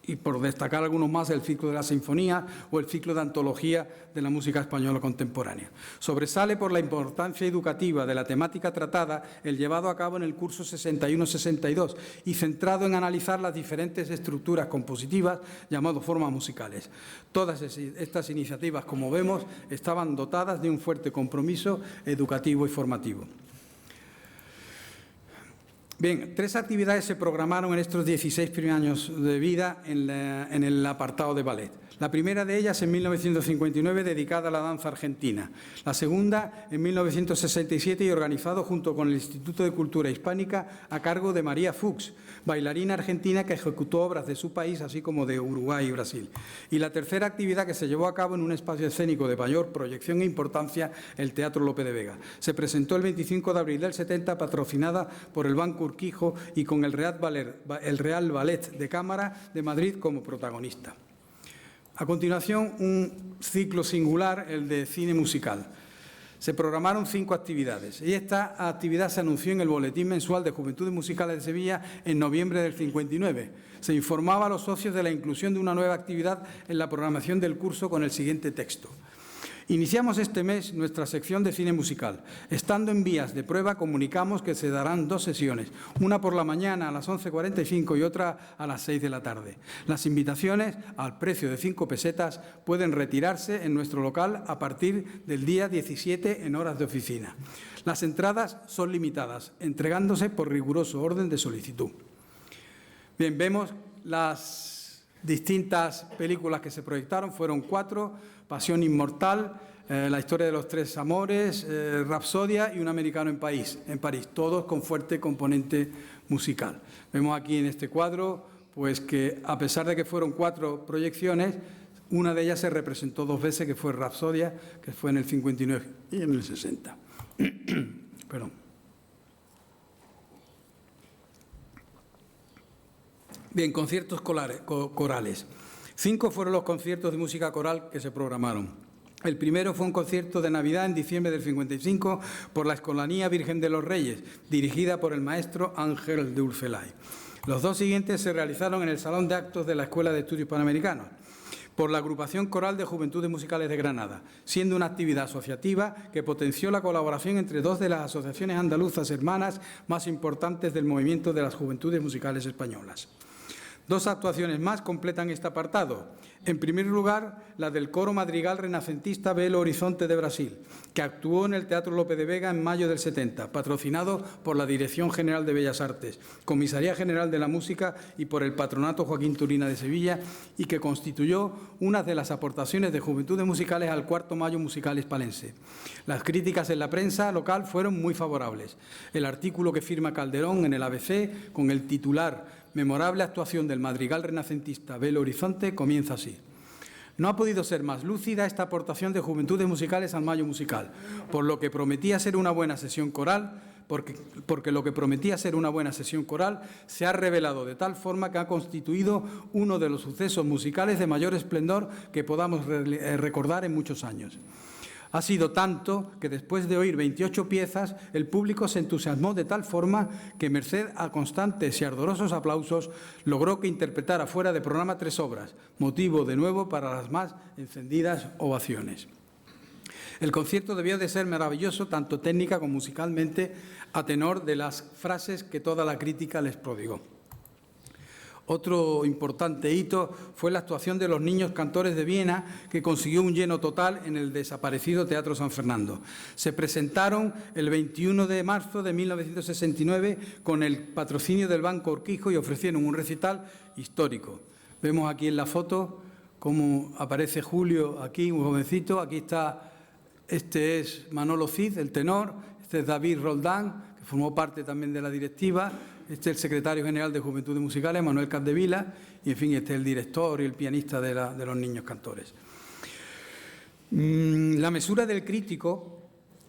y, por destacar algunos más, el ciclo de la sinfonía o el ciclo de antología de la música española contemporánea. Sobresale por la importancia educativa de la temática tratada el llevado a cabo en el curso 61-62 y centrado en analizar las diferentes estructuras compositivas llamadas formas musicales. Todas estas iniciativas, como vemos, estaban dotadas de un fuerte compromiso educativo y formativo. Bien, 3 actividades se programaron en estos 16 primeros años de vida en el apartado de ballet. La primera de ellas en 1959, dedicada a la danza argentina. La segunda en 1967 y organizado junto con el Instituto de Cultura Hispánica a cargo de María Fuchs, bailarina argentina que ejecutó obras de su país, así como de Uruguay y Brasil. Y la tercera actividad que se llevó a cabo en un espacio escénico de mayor proyección e importancia, el Teatro Lope de Vega. Se presentó el 25 de abril del 70, patrocinada por el Banco Urquijo y con el Real Ballet de Cámara de Madrid como protagonista. A continuación, un ciclo singular, el de cine musical. Se programaron 5 actividades y esta actividad se anunció en el Boletín Mensual de Juventudes Musicales de Sevilla en noviembre del 59. Se informaba a los socios de la inclusión de una nueva actividad en la programación del curso con el siguiente texto. Iniciamos este mes nuestra sección de cine musical. Estando en vías de prueba, comunicamos que se darán 2 sesiones, una por la mañana a las 11:45 y otra a las 6 de la tarde. Las invitaciones, al precio de 5 pesetas, pueden retirarse en nuestro local a partir del día 17 en horas de oficina. Las entradas son limitadas, entregándose por riguroso orden de solicitud. Bien, vemos las distintas películas que se proyectaron, fueron 4, Pasión Inmortal, La historia de los 3 amores, Rapsodia y Un americano en París, todos con fuerte componente musical. Vemos aquí en este cuadro pues que a pesar de que fueron 4 proyecciones, una de ellas se representó 2 veces, que fue Rapsodia, que fue en el 59 y en el 60. Perdón. Bien, conciertos corales. 5 fueron los conciertos de música coral que se programaron. El primero fue un concierto de Navidad en diciembre del 55 por la Escolanía Virgen de los Reyes, dirigida por el maestro Ángel de Urcelay. Los 2 siguientes se realizaron en el Salón de Actos de la Escuela de Estudios Panamericanos, por la Agrupación Coral de Juventudes Musicales de Granada, siendo una actividad asociativa que potenció la colaboración entre 2 de las asociaciones andaluzas hermanas más importantes del movimiento de las juventudes musicales españolas. 2 actuaciones más completan este apartado. En primer lugar, la del Coro Madrigal Renacentista Belo Horizonte de Brasil, que actuó en el Teatro Lope de Vega en mayo del 70, patrocinado por la Dirección General de Bellas Artes, Comisaría General de la Música y por el Patronato Joaquín Turina de Sevilla, y que constituyó una de las aportaciones de Juventudes Musicales al 4º Mayo Musical Hispalense. Las críticas en la prensa local fueron muy favorables. El artículo que firma Calderón en el ABC, con el titular "Memorable actuación del madrigal renacentista Belo Horizonte", comienza así. No ha podido ser más lúcida esta aportación de Juventudes Musicales al Mayo Musical, por lo que prometía ser una buena sesión coral, porque lo que prometía ser una buena sesión coral se ha revelado de tal forma que ha constituido uno de los sucesos musicales de mayor esplendor que podamos recordar en muchos años. Ha sido tanto que después de oír 28 piezas, el público se entusiasmó de tal forma que, merced a constantes y ardorosos aplausos, logró que interpretara fuera de programa 3 obras, motivo de nuevo para las más encendidas ovaciones. El concierto debió de ser maravilloso, tanto técnica como musicalmente, a tenor de las frases que toda la crítica les prodigó. Otro importante hito fue la actuación de los Niños Cantores de Viena, que consiguió un lleno total en el desaparecido Teatro San Fernando. Se presentaron el 21 de marzo de 1969 con el patrocinio del Banco Urquijo y ofrecieron un recital histórico. Vemos aquí en la foto cómo aparece Julio, aquí un jovencito, aquí está, este es Manolo Cid, el tenor, este es David Roldán, que formó parte también de la directiva. Este es el secretario general de Juventudes Musicales, Manuel Capdevila, y en fin, este es el director y el pianista de los Niños Cantores. La mesura del crítico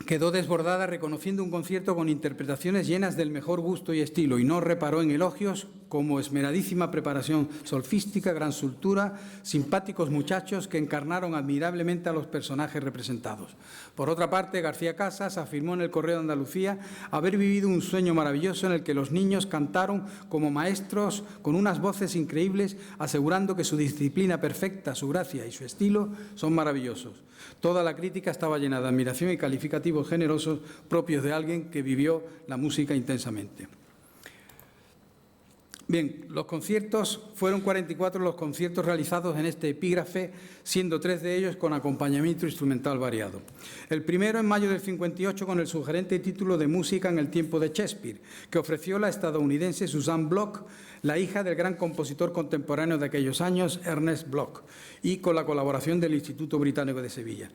quedó desbordada reconociendo un concierto con interpretaciones llenas del mejor gusto y estilo, y no reparó en elogios como esmeradísima preparación solfística, gran soltura, simpáticos muchachos que encarnaron admirablemente a los personajes representados. Por otra parte, García Casas afirmó en el Correo de Andalucía haber vivido un sueño maravilloso en el que los niños cantaron como maestros con unas voces increíbles, asegurando que su disciplina perfecta, su gracia y su estilo son maravillosos. Toda la crítica estaba llena de admiración y calificativos generosos propios de alguien que vivió la música intensamente. Bien, fueron 44 los conciertos realizados en este epígrafe, siendo 3 de ellos con acompañamiento instrumental variado. El primero en mayo del 58 con el sugerente título de Música en el tiempo de Shakespeare, que ofreció la estadounidense Susan Bloch, la hija del gran compositor contemporáneo de aquellos años, Ernest Bloch, y con la colaboración del Instituto Británico de Sevilla.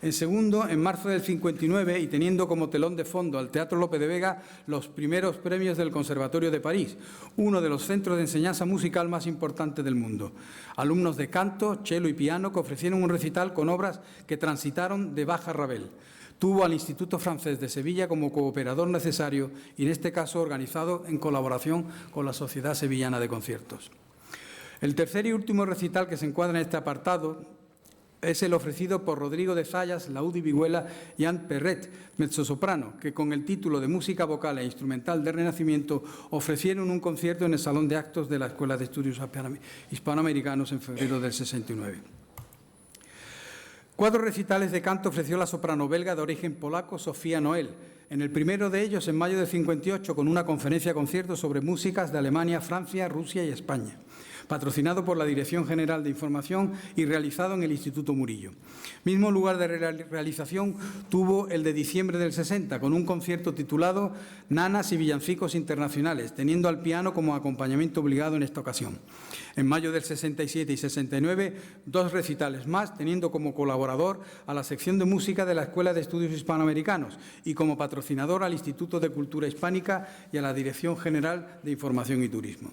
En segundo, en marzo del 59, y teniendo como telón de fondo al Teatro Lope de Vega los primeros premios del Conservatorio de París, uno de los centros de enseñanza musical más importantes del mundo. Alumnos de canto, cello y piano que ofrecieron un recital con obras que transitaron de Bach a Ravel. Tuvo al Instituto Francés de Sevilla como cooperador necesario y, en este caso, organizado en colaboración con la Sociedad Sevillana de Conciertos. El tercer y último recital que se encuadra en este apartado es el ofrecido por Rodrigo de Zayas, Laúd Vihuela y Anne Perret, mezzosoprano, que con el título de Música Vocal e Instrumental del Renacimiento ofrecieron un concierto en el Salón de Actos de la Escuela de Estudios Hispanoamericanos en febrero del 69. 4 recitales de canto ofreció la soprano belga de origen polaco Sofía Noel. En el primero de ellos, en mayo del 58, con una conferencia-concierto sobre músicas de Alemania, Francia, Rusia y España, patrocinado por la Dirección General de Información y realizado en el Instituto Murillo. Mismo lugar de realización tuvo el de diciembre del 60, con un concierto titulado Nanas y Villancicos Internacionales, teniendo al piano como acompañamiento obligado en esta ocasión. En mayo del 67 y 69, 2 recitales más, teniendo como colaborador a la sección de música de la Escuela de Estudios Hispanoamericanos y como patrocinador al Instituto de Cultura Hispánica y a la Dirección General de Información y Turismo.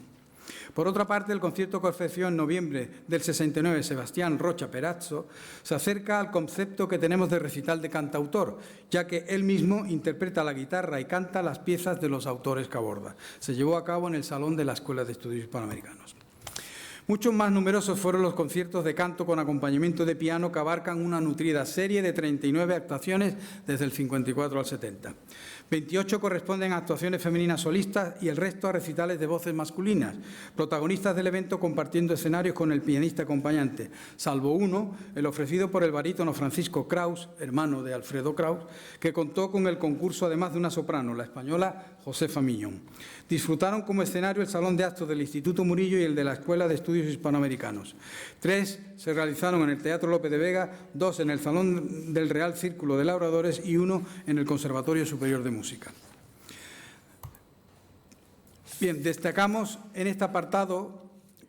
Por otra parte, el concierto que ofreció en noviembre del 69 Sebastián Rocha Perazzo se acerca al concepto que tenemos de recital de cantautor, ya que él mismo interpreta la guitarra y canta las piezas de los autores que aborda. Se llevó a cabo en el Salón de la Escuela de Estudios Hispanoamericanos. Muchos más numerosos fueron los conciertos de canto con acompañamiento de piano que abarcan una nutrida serie de 39 actuaciones desde el 54 al 70. 28 corresponden a actuaciones femeninas solistas y el resto a recitales de voces masculinas, protagonistas del evento compartiendo escenarios con el pianista acompañante, salvo uno, el ofrecido por el barítono Francisco Kraus, hermano de Alfredo Kraus, que contó con el concurso además de una soprano, la española Josefa Miñón. Disfrutaron como escenario el Salón de Actos del Instituto Murillo y el de la Escuela de Estudios Hispanoamericanos. 3 se realizaron en el Teatro Lope de Vega, 2 en el Salón del Real Círculo de Labradores y 1 en el Conservatorio Superior de Música. Bien, destacamos en este apartado,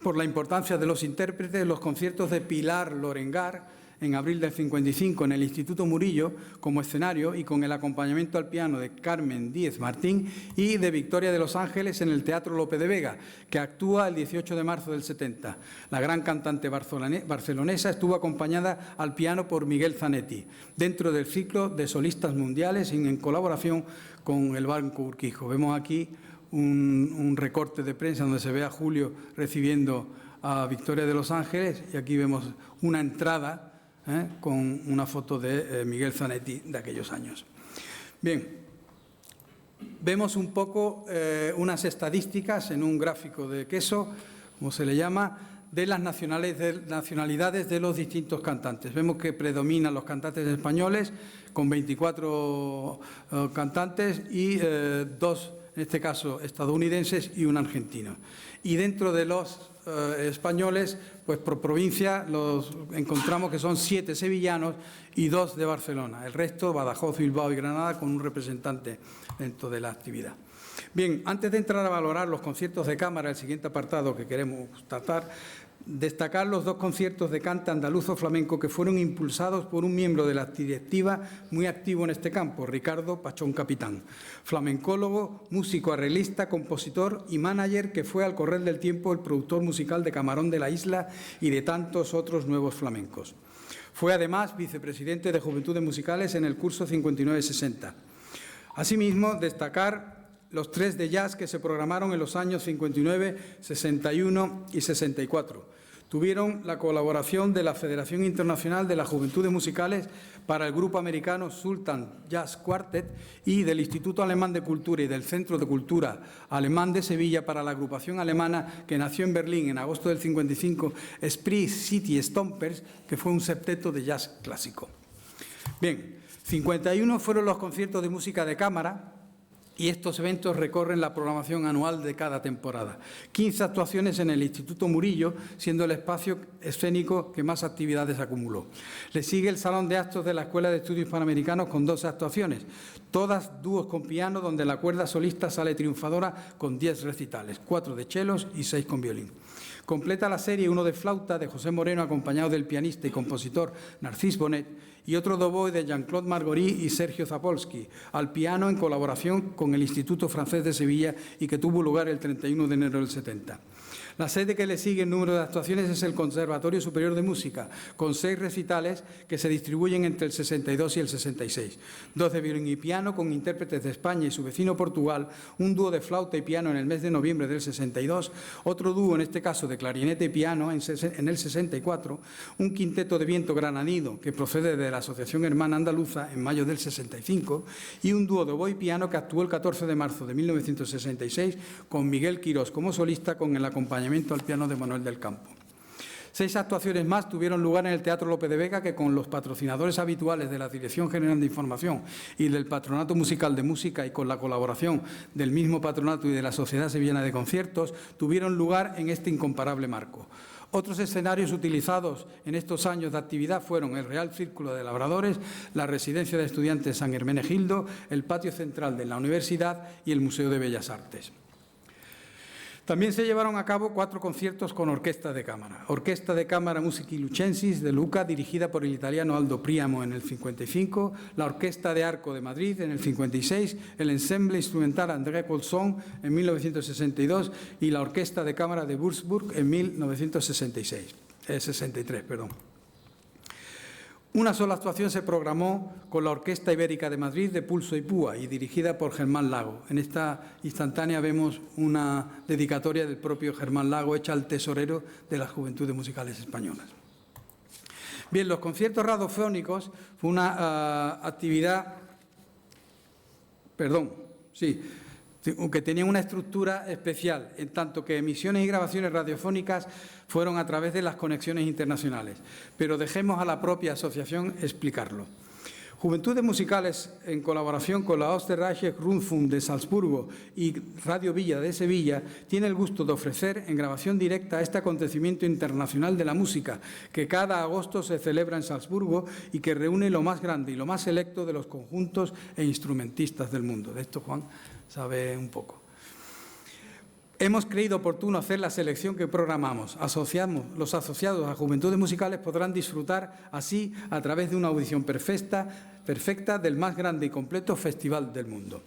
por la importancia de los intérpretes, los conciertos de Pilar Lorengar, en abril del 55 en el Instituto Murillo como escenario y con el acompañamiento al piano de Carmen Díez Martín, y de Victoria de Los Ángeles en el Teatro Lope de Vega, que actúa el 18 de marzo del 70. La gran cantante barcelonesa estuvo acompañada al piano por Miguel Zanetti, dentro del ciclo de solistas mundiales en colaboración con el Banco Urquijo. Vemos aquí un recorte de prensa donde se ve a Julio recibiendo a Victoria de Los Ángeles, y aquí vemos una entrada con una foto de Miguel Zanetti de aquellos años. Bien, vemos un poco unas estadísticas en un gráfico de queso, como se le llama, de las nacionalidades de los distintos cantantes. Vemos que predominan los cantantes españoles, con 24 cantantes y 2, en este caso, estadounidenses y un argentino. Y dentro de los españoles, pues por provincia los encontramos que son 7 sevillanos y 2 de Barcelona. El resto, Badajoz, Bilbao y Granada, con un representante dentro de la actividad. Bien, antes de entrar a valorar los conciertos de cámara, el siguiente apartado que queremos tratar, destacar los 2 conciertos de cante andaluzo flamenco que fueron impulsados por un miembro de la directiva muy activo en este campo, Ricardo Pachón Capitán, flamencólogo, músico arreglista, compositor y manager que fue al correr del tiempo el productor musical de Camarón de la Isla y de tantos otros nuevos flamencos. Fue además vicepresidente de Juventudes Musicales en el curso 59-60. Asimismo, destacar los 3 de jazz que se programaron en los años 59, 61 y 64. Tuvieron la colaboración de la Federación Internacional de las Juventudes Musicales para el grupo americano Sultan Jazz Quartet y del Instituto Alemán de Cultura y del Centro de Cultura Alemán de Sevilla para la agrupación alemana que nació en Berlín en agosto del 55, Esprit City Stompers, que fue un septeto de jazz clásico. Bien, 51 fueron los conciertos de música de cámara y estos eventos recorren la programación anual de cada temporada. 15 actuaciones en el Instituto Murillo, siendo el espacio escénico que más actividades acumuló. Le sigue el Salón de Actos de la Escuela de Estudios Hispanoamericanos con 12 actuaciones, todas dúos con piano, donde la cuerda solista sale triunfadora con 10 recitales, 4 de chelos y 6 con violín. Completa la serie uno de flauta de José Moreno, acompañado del pianista y compositor Narcís Bonet, y otro d'oboe de Jean-Claude Marguerite y Sergio Zapolsky, al piano en colaboración con el Instituto Francés de Sevilla y que tuvo lugar el 31 de enero del 70. La sede que le sigue en número de actuaciones es el Conservatorio Superior de Música, con 6 recitales que se distribuyen entre el 62 y el 66. 2 de violín y piano con intérpretes de España y su vecino Portugal, un dúo de flauta y piano en el mes de noviembre del 62, otro dúo, en este caso de clarinete y piano, en el 64, un quinteto de viento granadino que procede de la Asociación Hermana Andaluza en mayo del 65 y un dúo de oboe y piano que actuó el 14 de marzo de 1966 con Miguel Quirós como solista con el acompañamiento al piano de Manuel del Campo. 6 actuaciones más tuvieron lugar en el Teatro Lope de Vega, que con los patrocinadores habituales de la Dirección General de Información y del Patronato Musical de Música y con la colaboración del mismo patronato y de la Sociedad Sevillana de Conciertos, tuvieron lugar en este incomparable marco. Otros escenarios utilizados en estos años de actividad fueron el Real Círculo de Labradores, la Residencia de Estudiantes San Hermenegildo, el Patio Central de la Universidad y el Museo de Bellas Artes. También se llevaron a cabo 4 conciertos con orquesta de cámara. Orquesta de Cámara Musici Lucensis de Lucca, dirigida por el italiano Aldo Priamo en el 55, la Orquesta de Arco de Madrid en el 56, el Ensemble Instrumental André Colson en 1962 y la Orquesta de Cámara de Würzburg en 1963. Una sola actuación se programó con la Orquesta Ibérica de Madrid de Pulso y Púa y dirigida por Germán Lago. En esta instantánea vemos una dedicatoria del propio Germán Lago hecha al tesorero de las Juventudes Musicales Españolas. Bien, los conciertos radiofónicos fue una actividad, que tenía una estructura especial, en tanto que emisiones y grabaciones radiofónicas fueron a través de las conexiones internacionales. Pero dejemos a la propia asociación explicarlo. Juventudes Musicales, en colaboración con la Österreichische Rundfunk de Salzburgo y Radio Villa de Sevilla, tiene el gusto de ofrecer en grabación directa este acontecimiento internacional de la música, que cada agosto se celebra en Salzburgo y que reúne lo más grande y lo más selecto de los conjuntos e instrumentistas del mundo. De esto Juan sabe un poco. Hemos creído oportuno hacer la selección que programamos. Los asociados a Juventudes Musicales podrán disfrutar así a través de una audición perfecta del más grande y completo festival del mundo.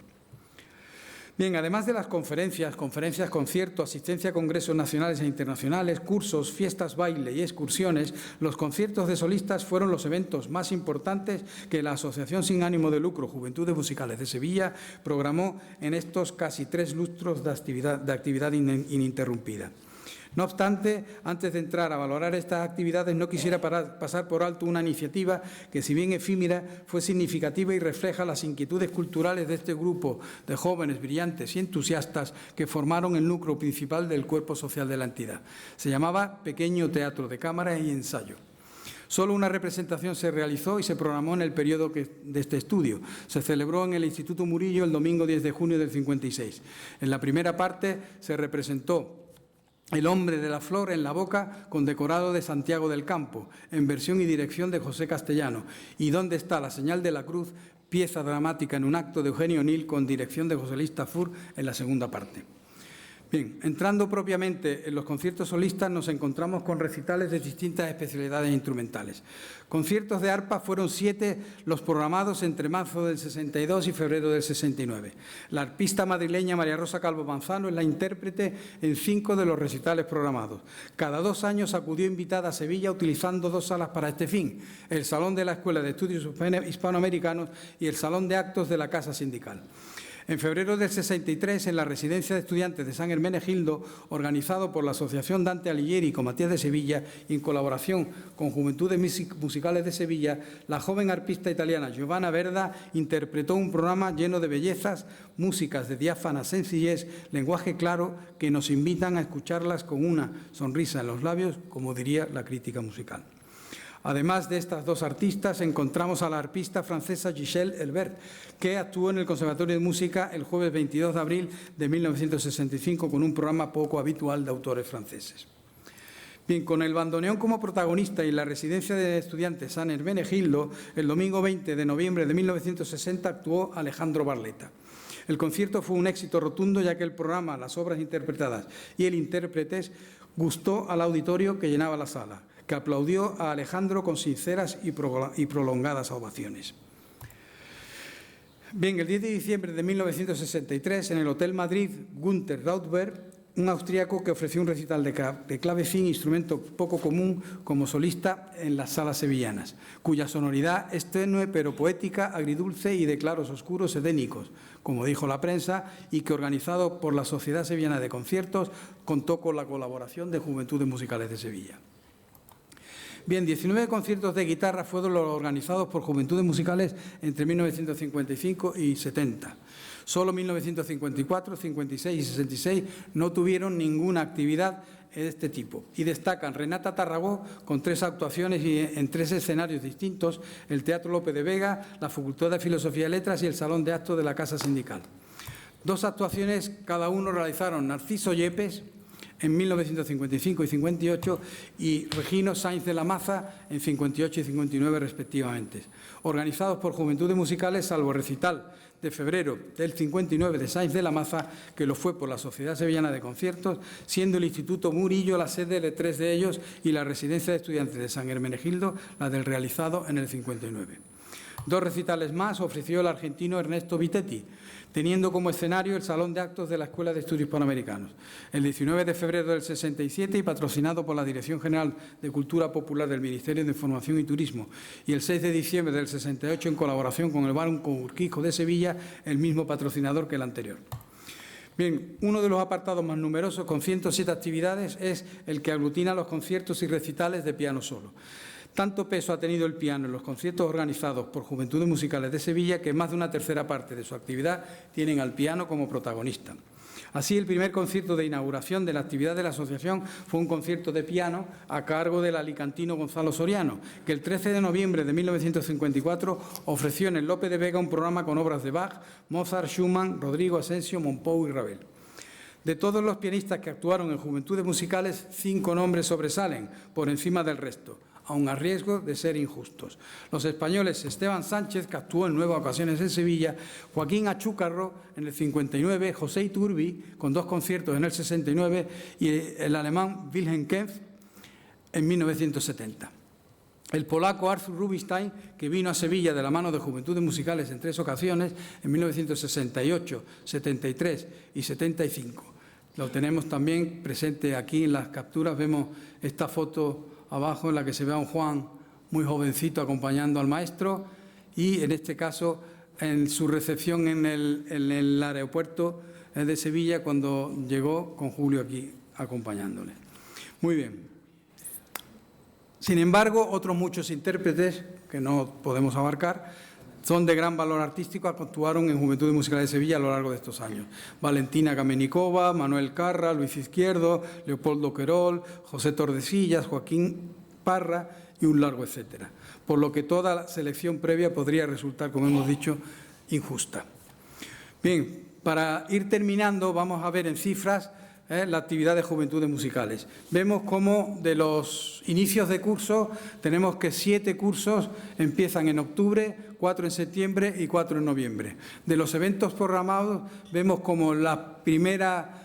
Bien, además de las conferencias, conciertos, asistencia a congresos nacionales e internacionales, cursos, fiestas, baile y excursiones, los conciertos de solistas fueron los eventos más importantes que la Asociación sin ánimo de lucro Juventudes Musicales de Sevilla programó en estos casi 3 lustros de actividad ininterrumpida. No obstante, antes de entrar a valorar estas actividades, no quisiera pasar por alto una iniciativa que, si bien efímera, fue significativa y refleja las inquietudes culturales de este grupo de jóvenes brillantes y entusiastas que formaron el núcleo principal del cuerpo social de la entidad. Se llamaba Pequeño Teatro de Cámara y Ensayo. Solo una representación se realizó y se programó en el periodo de este estudio. Se celebró en el Instituto Murillo el domingo 10 de junio del 56. En la primera parte se representó El hombre de la flor en la boca, con decorado de Santiago del Campo, en versión y dirección de José Castellano. ¿Y dónde está la señal de la cruz?, pieza dramática en un acto de Eugenio Nil, con dirección de José Luis Tafur, en la segunda parte. Bien, entrando propiamente en los conciertos solistas, nos encontramos con recitales de distintas especialidades instrumentales. Conciertos de arpa fueron 7 los programados entre marzo del 62 y febrero del 69. La arpista madrileña María Rosa Calvo Manzano es la intérprete en 5 de los recitales programados. Cada 2 años acudió invitada a Sevilla utilizando 2 salas para este fin: el Salón de la Escuela de Estudios Hispanoamericanos y el Salón de Actos de la Casa Sindical. En febrero del 63, en la Residencia de Estudiantes de San Hermenegildo, organizado por la Asociación Dante Alighieri y Comatías de Sevilla, y en colaboración con Juventudes Musicales de Sevilla, la joven arpista italiana Giovanna Verda interpretó un programa lleno de bellezas, músicas de diáfana sencillez, lenguaje claro, que nos invitan a escucharlas con una sonrisa en los labios, como diría la crítica musical. Además de estas dos artistas, encontramos a la arpista francesa Gisèle Elbert, que actuó en el Conservatorio de Música el jueves 22 de abril de 1965 con un programa poco habitual de autores franceses. Bien, con el bandoneón como protagonista y la residencia de estudiantes San Hermenegildo, el domingo 20 de noviembre de 1960 actuó Alejandro Barletta. El concierto fue un éxito rotundo, ya que el programa, las obras interpretadas y el intérprete gustó al auditorio que llenaba la sala, que aplaudió a Alejandro con sinceras y prolongadas ovaciones. Bien, el 10 de diciembre de 1963, en el Hotel Madrid, Günther Rautberg, un austríaco que ofreció un recital de clavecín, instrumento poco común como solista en las salas sevillanas, cuya sonoridad es tenue pero poética, agridulce y de claros oscuros edénicos, como dijo la prensa, y que, organizado por la Sociedad Sevillana de Conciertos, contó con la colaboración de Juventudes Musicales de Sevilla. Bien, 19 conciertos de guitarra fueron los organizados por Juventudes Musicales entre 1955 y 70. Solo 1954, 56 y 66 no tuvieron ninguna actividad de este tipo. Y destacan Renata Tarragó, con 3 actuaciones y en 3 escenarios distintos, el Teatro Lope de Vega, la Facultad de Filosofía y Letras y el Salón de Actos de la Casa Sindical. 2 actuaciones cada uno realizaron Narciso Yepes en 1955 y 58 y Regino Sainz de la Maza en 58 y 59 respectivamente, organizados por Juventudes Musicales, salvo recital de febrero del 59 de Sainz de la Maza, que lo fue por la Sociedad Sevillana de Conciertos, siendo el Instituto Murillo la sede de 3 de ellos y la Residencia de Estudiantes de San Hermenegildo la del realizado en el 59. 2 recitales más ofreció el argentino Ernesto Vitetti, teniendo como escenario el Salón de Actos de la Escuela de Estudios Hispanoamericanos. El 19 de febrero del 67 y patrocinado por la Dirección General de Cultura Popular del Ministerio de Información y Turismo, y el 6 de diciembre del 68 en colaboración con el Banco Urquijo de Sevilla, el mismo patrocinador que el anterior. Bien, uno de los apartados más numerosos, con 107 actividades, es el que aglutina los conciertos y recitales de piano solo. Tanto peso ha tenido el piano en los conciertos organizados por Juventudes Musicales de Sevilla que más de una tercera parte de su actividad tienen al piano como protagonista. Así, el primer concierto de inauguración de la actividad de la asociación fue un concierto de piano a cargo del alicantino Gonzalo Soriano, que el 13 de noviembre de 1954 ofreció en el Lope de Vega un programa con obras de Bach, Mozart, Schumann, Rodrigo Asensio, Mompou y Ravel. De todos los pianistas que actuaron en Juventudes Musicales, 5 nombres sobresalen por encima del resto, aun a riesgo de ser injustos. Los españoles Esteban Sánchez, que actuó en 9 ocasiones en Sevilla, Joaquín Achúcarro en el 59, José Iturbi, con 2 conciertos en el 69, y el alemán Wilhelm Kempf en 1970. El polaco Arthur Rubinstein, que vino a Sevilla de la mano de Juventudes Musicales en 3 ocasiones, en 1968, 73 y 75. Lo tenemos también presente aquí en las capturas. Vemos esta foto abajo en la que se ve a un Juan muy jovencito acompañando al maestro y, en este caso, en su recepción en el aeropuerto de Sevilla cuando llegó con Julio aquí acompañándole. Muy bien. Sin embargo, otros muchos intérpretes que no podemos abarcar son de gran valor artístico, actuaron en Juventudes Musicales de Sevilla a lo largo de estos años. Valentina Kamenikova, Manuel Carra, Luis Izquierdo, Leopoldo Querol, José Tordesillas, Joaquín Parra y un largo etcétera. Por lo que toda la selección previa podría resultar, como hemos dicho, injusta. Bien, para ir terminando, vamos a ver en cifras la actividad de Juventudes Musicales. Vemos cómo de los inicios de curso tenemos que 7 cursos empiezan en octubre, 4 en septiembre y 4 en noviembre. De los eventos programados vemos como la primera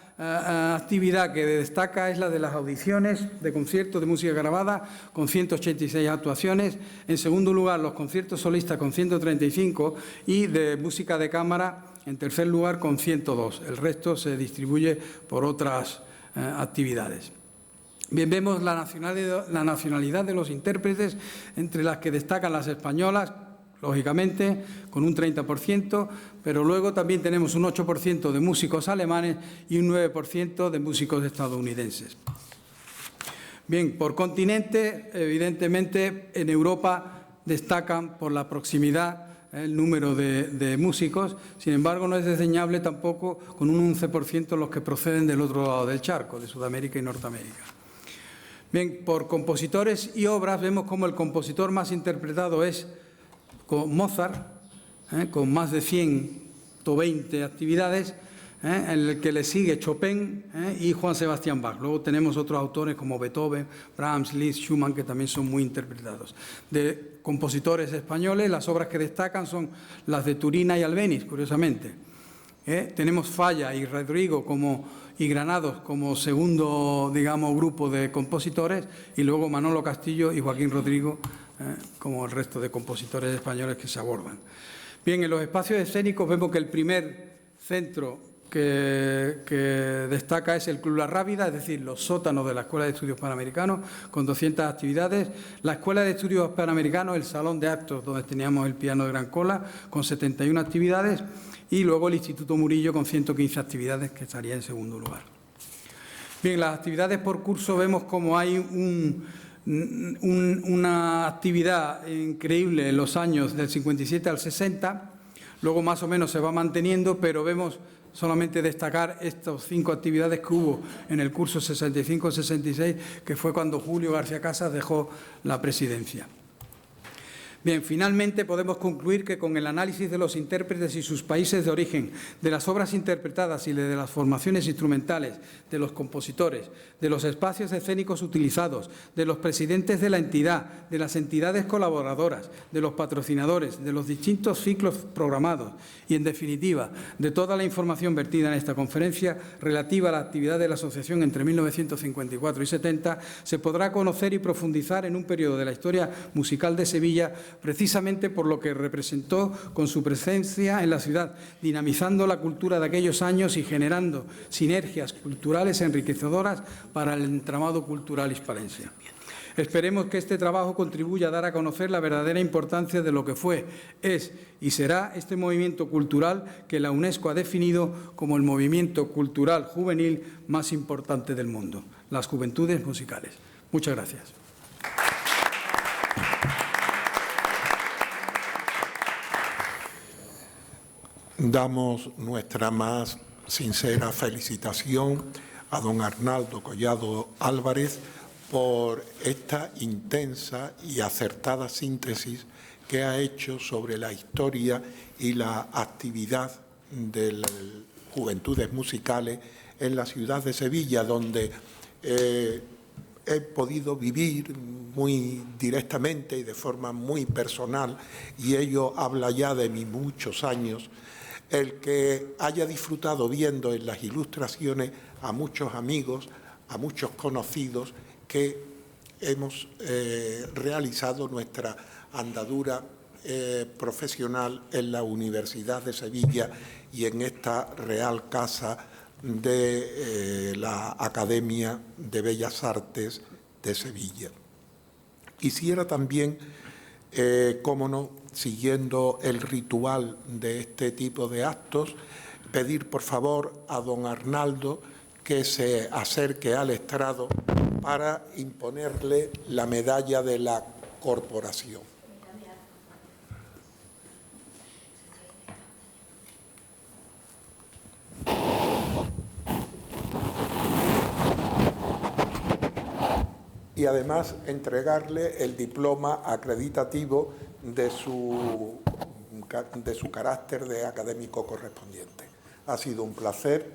actividad que destaca es la de las audiciones de conciertos de música grabada con 186 actuaciones. En segundo lugar, los conciertos solistas con 135 y de música de cámara en tercer lugar con 102. El resto se distribuye por otras actividades. Bien, vemos la nacionalidad de los intérpretes, entre las que destacan las españolas, lógicamente, con un 30%, pero luego también tenemos un 8% de músicos alemanes y un 9% de músicos estadounidenses. Bien, por continente, evidentemente, en Europa destacan por la proximidad el número de músicos, sin embargo no es desdeñable tampoco con un 11% los que proceden del otro lado del charco, de Sudamérica y Norteamérica. Bien, por compositores y obras vemos como el compositor más interpretado es Mozart, con más de 120 actividades, en el que le sigue Chopin y Juan Sebastián Bach. Luego tenemos otros autores como Beethoven, Brahms, Liszt, Schumann, que también son muy interpretados. De compositores españoles, las obras que destacan son las de Turina y Albéniz, curiosamente. Tenemos Falla y Rodrigo y Granados como segundo, digamos, grupo de compositores, y luego Manolo Castillo y Joaquín Rodrigo como el resto de compositores españoles que se abordan. Bien, en los espacios escénicos vemos que el primer centro que destaca es el Club La Rábida, es decir, los sótanos de la Escuela de Estudios Panamericanos, con 200 actividades. La Escuela de Estudios Panamericanos, el Salón de Actos, donde teníamos el piano de Gran Cola, con 71 actividades, y luego el Instituto Murillo, con 115 actividades, que estaría en segundo lugar. Bien, las actividades por curso vemos como hay una actividad increíble en los años del 57 al 60, luego más o menos se va manteniendo, pero vemos solamente destacar estas 5 actividades que hubo en el curso 65-66, que fue cuando Julio García Casas dejó la presidencia. Bien, finalmente podemos concluir que con el análisis de los intérpretes y sus países de origen, de las obras interpretadas y de las formaciones instrumentales, de los compositores, de los espacios escénicos utilizados, de los presidentes de la entidad, de las entidades colaboradoras, de los patrocinadores, de los distintos ciclos programados y, en definitiva, de toda la información vertida en esta conferencia relativa a la actividad de la Asociación entre 1954 y 70, se podrá conocer y profundizar en un periodo de la historia musical de Sevilla, precisamente por lo que representó con su presencia en la ciudad, dinamizando la cultura de aquellos años y generando sinergias culturales enriquecedoras para el entramado cultural hispalense. Esperemos que este trabajo contribuya a dar a conocer la verdadera importancia de lo que fue, es y será este movimiento cultural que la UNESCO ha definido como el movimiento cultural juvenil más importante del mundo, las juventudes musicales. Muchas gracias. Damos nuestra más sincera felicitación a don Arnaldo Collado Álvarez por esta intensa y acertada síntesis que ha hecho sobre la historia y la actividad de las juventudes musicales en la ciudad de Sevilla, donde he podido vivir muy directamente y de forma muy personal, y ello habla ya de mis muchos años, el que haya disfrutado viendo en las ilustraciones a muchos amigos, a muchos conocidos que hemos realizado nuestra andadura profesional en la Universidad de Sevilla y en esta Real Casa de la Academia de Bellas Artes de Sevilla. Quisiera también, cómo no, siguiendo el ritual de este tipo de actos, pedir por favor a don Arnaldo que se acerque al estrado para imponerle la medalla de la corporación. Y además entregarle el diploma acreditativo de su carácter de académico correspondiente. Ha sido un placer.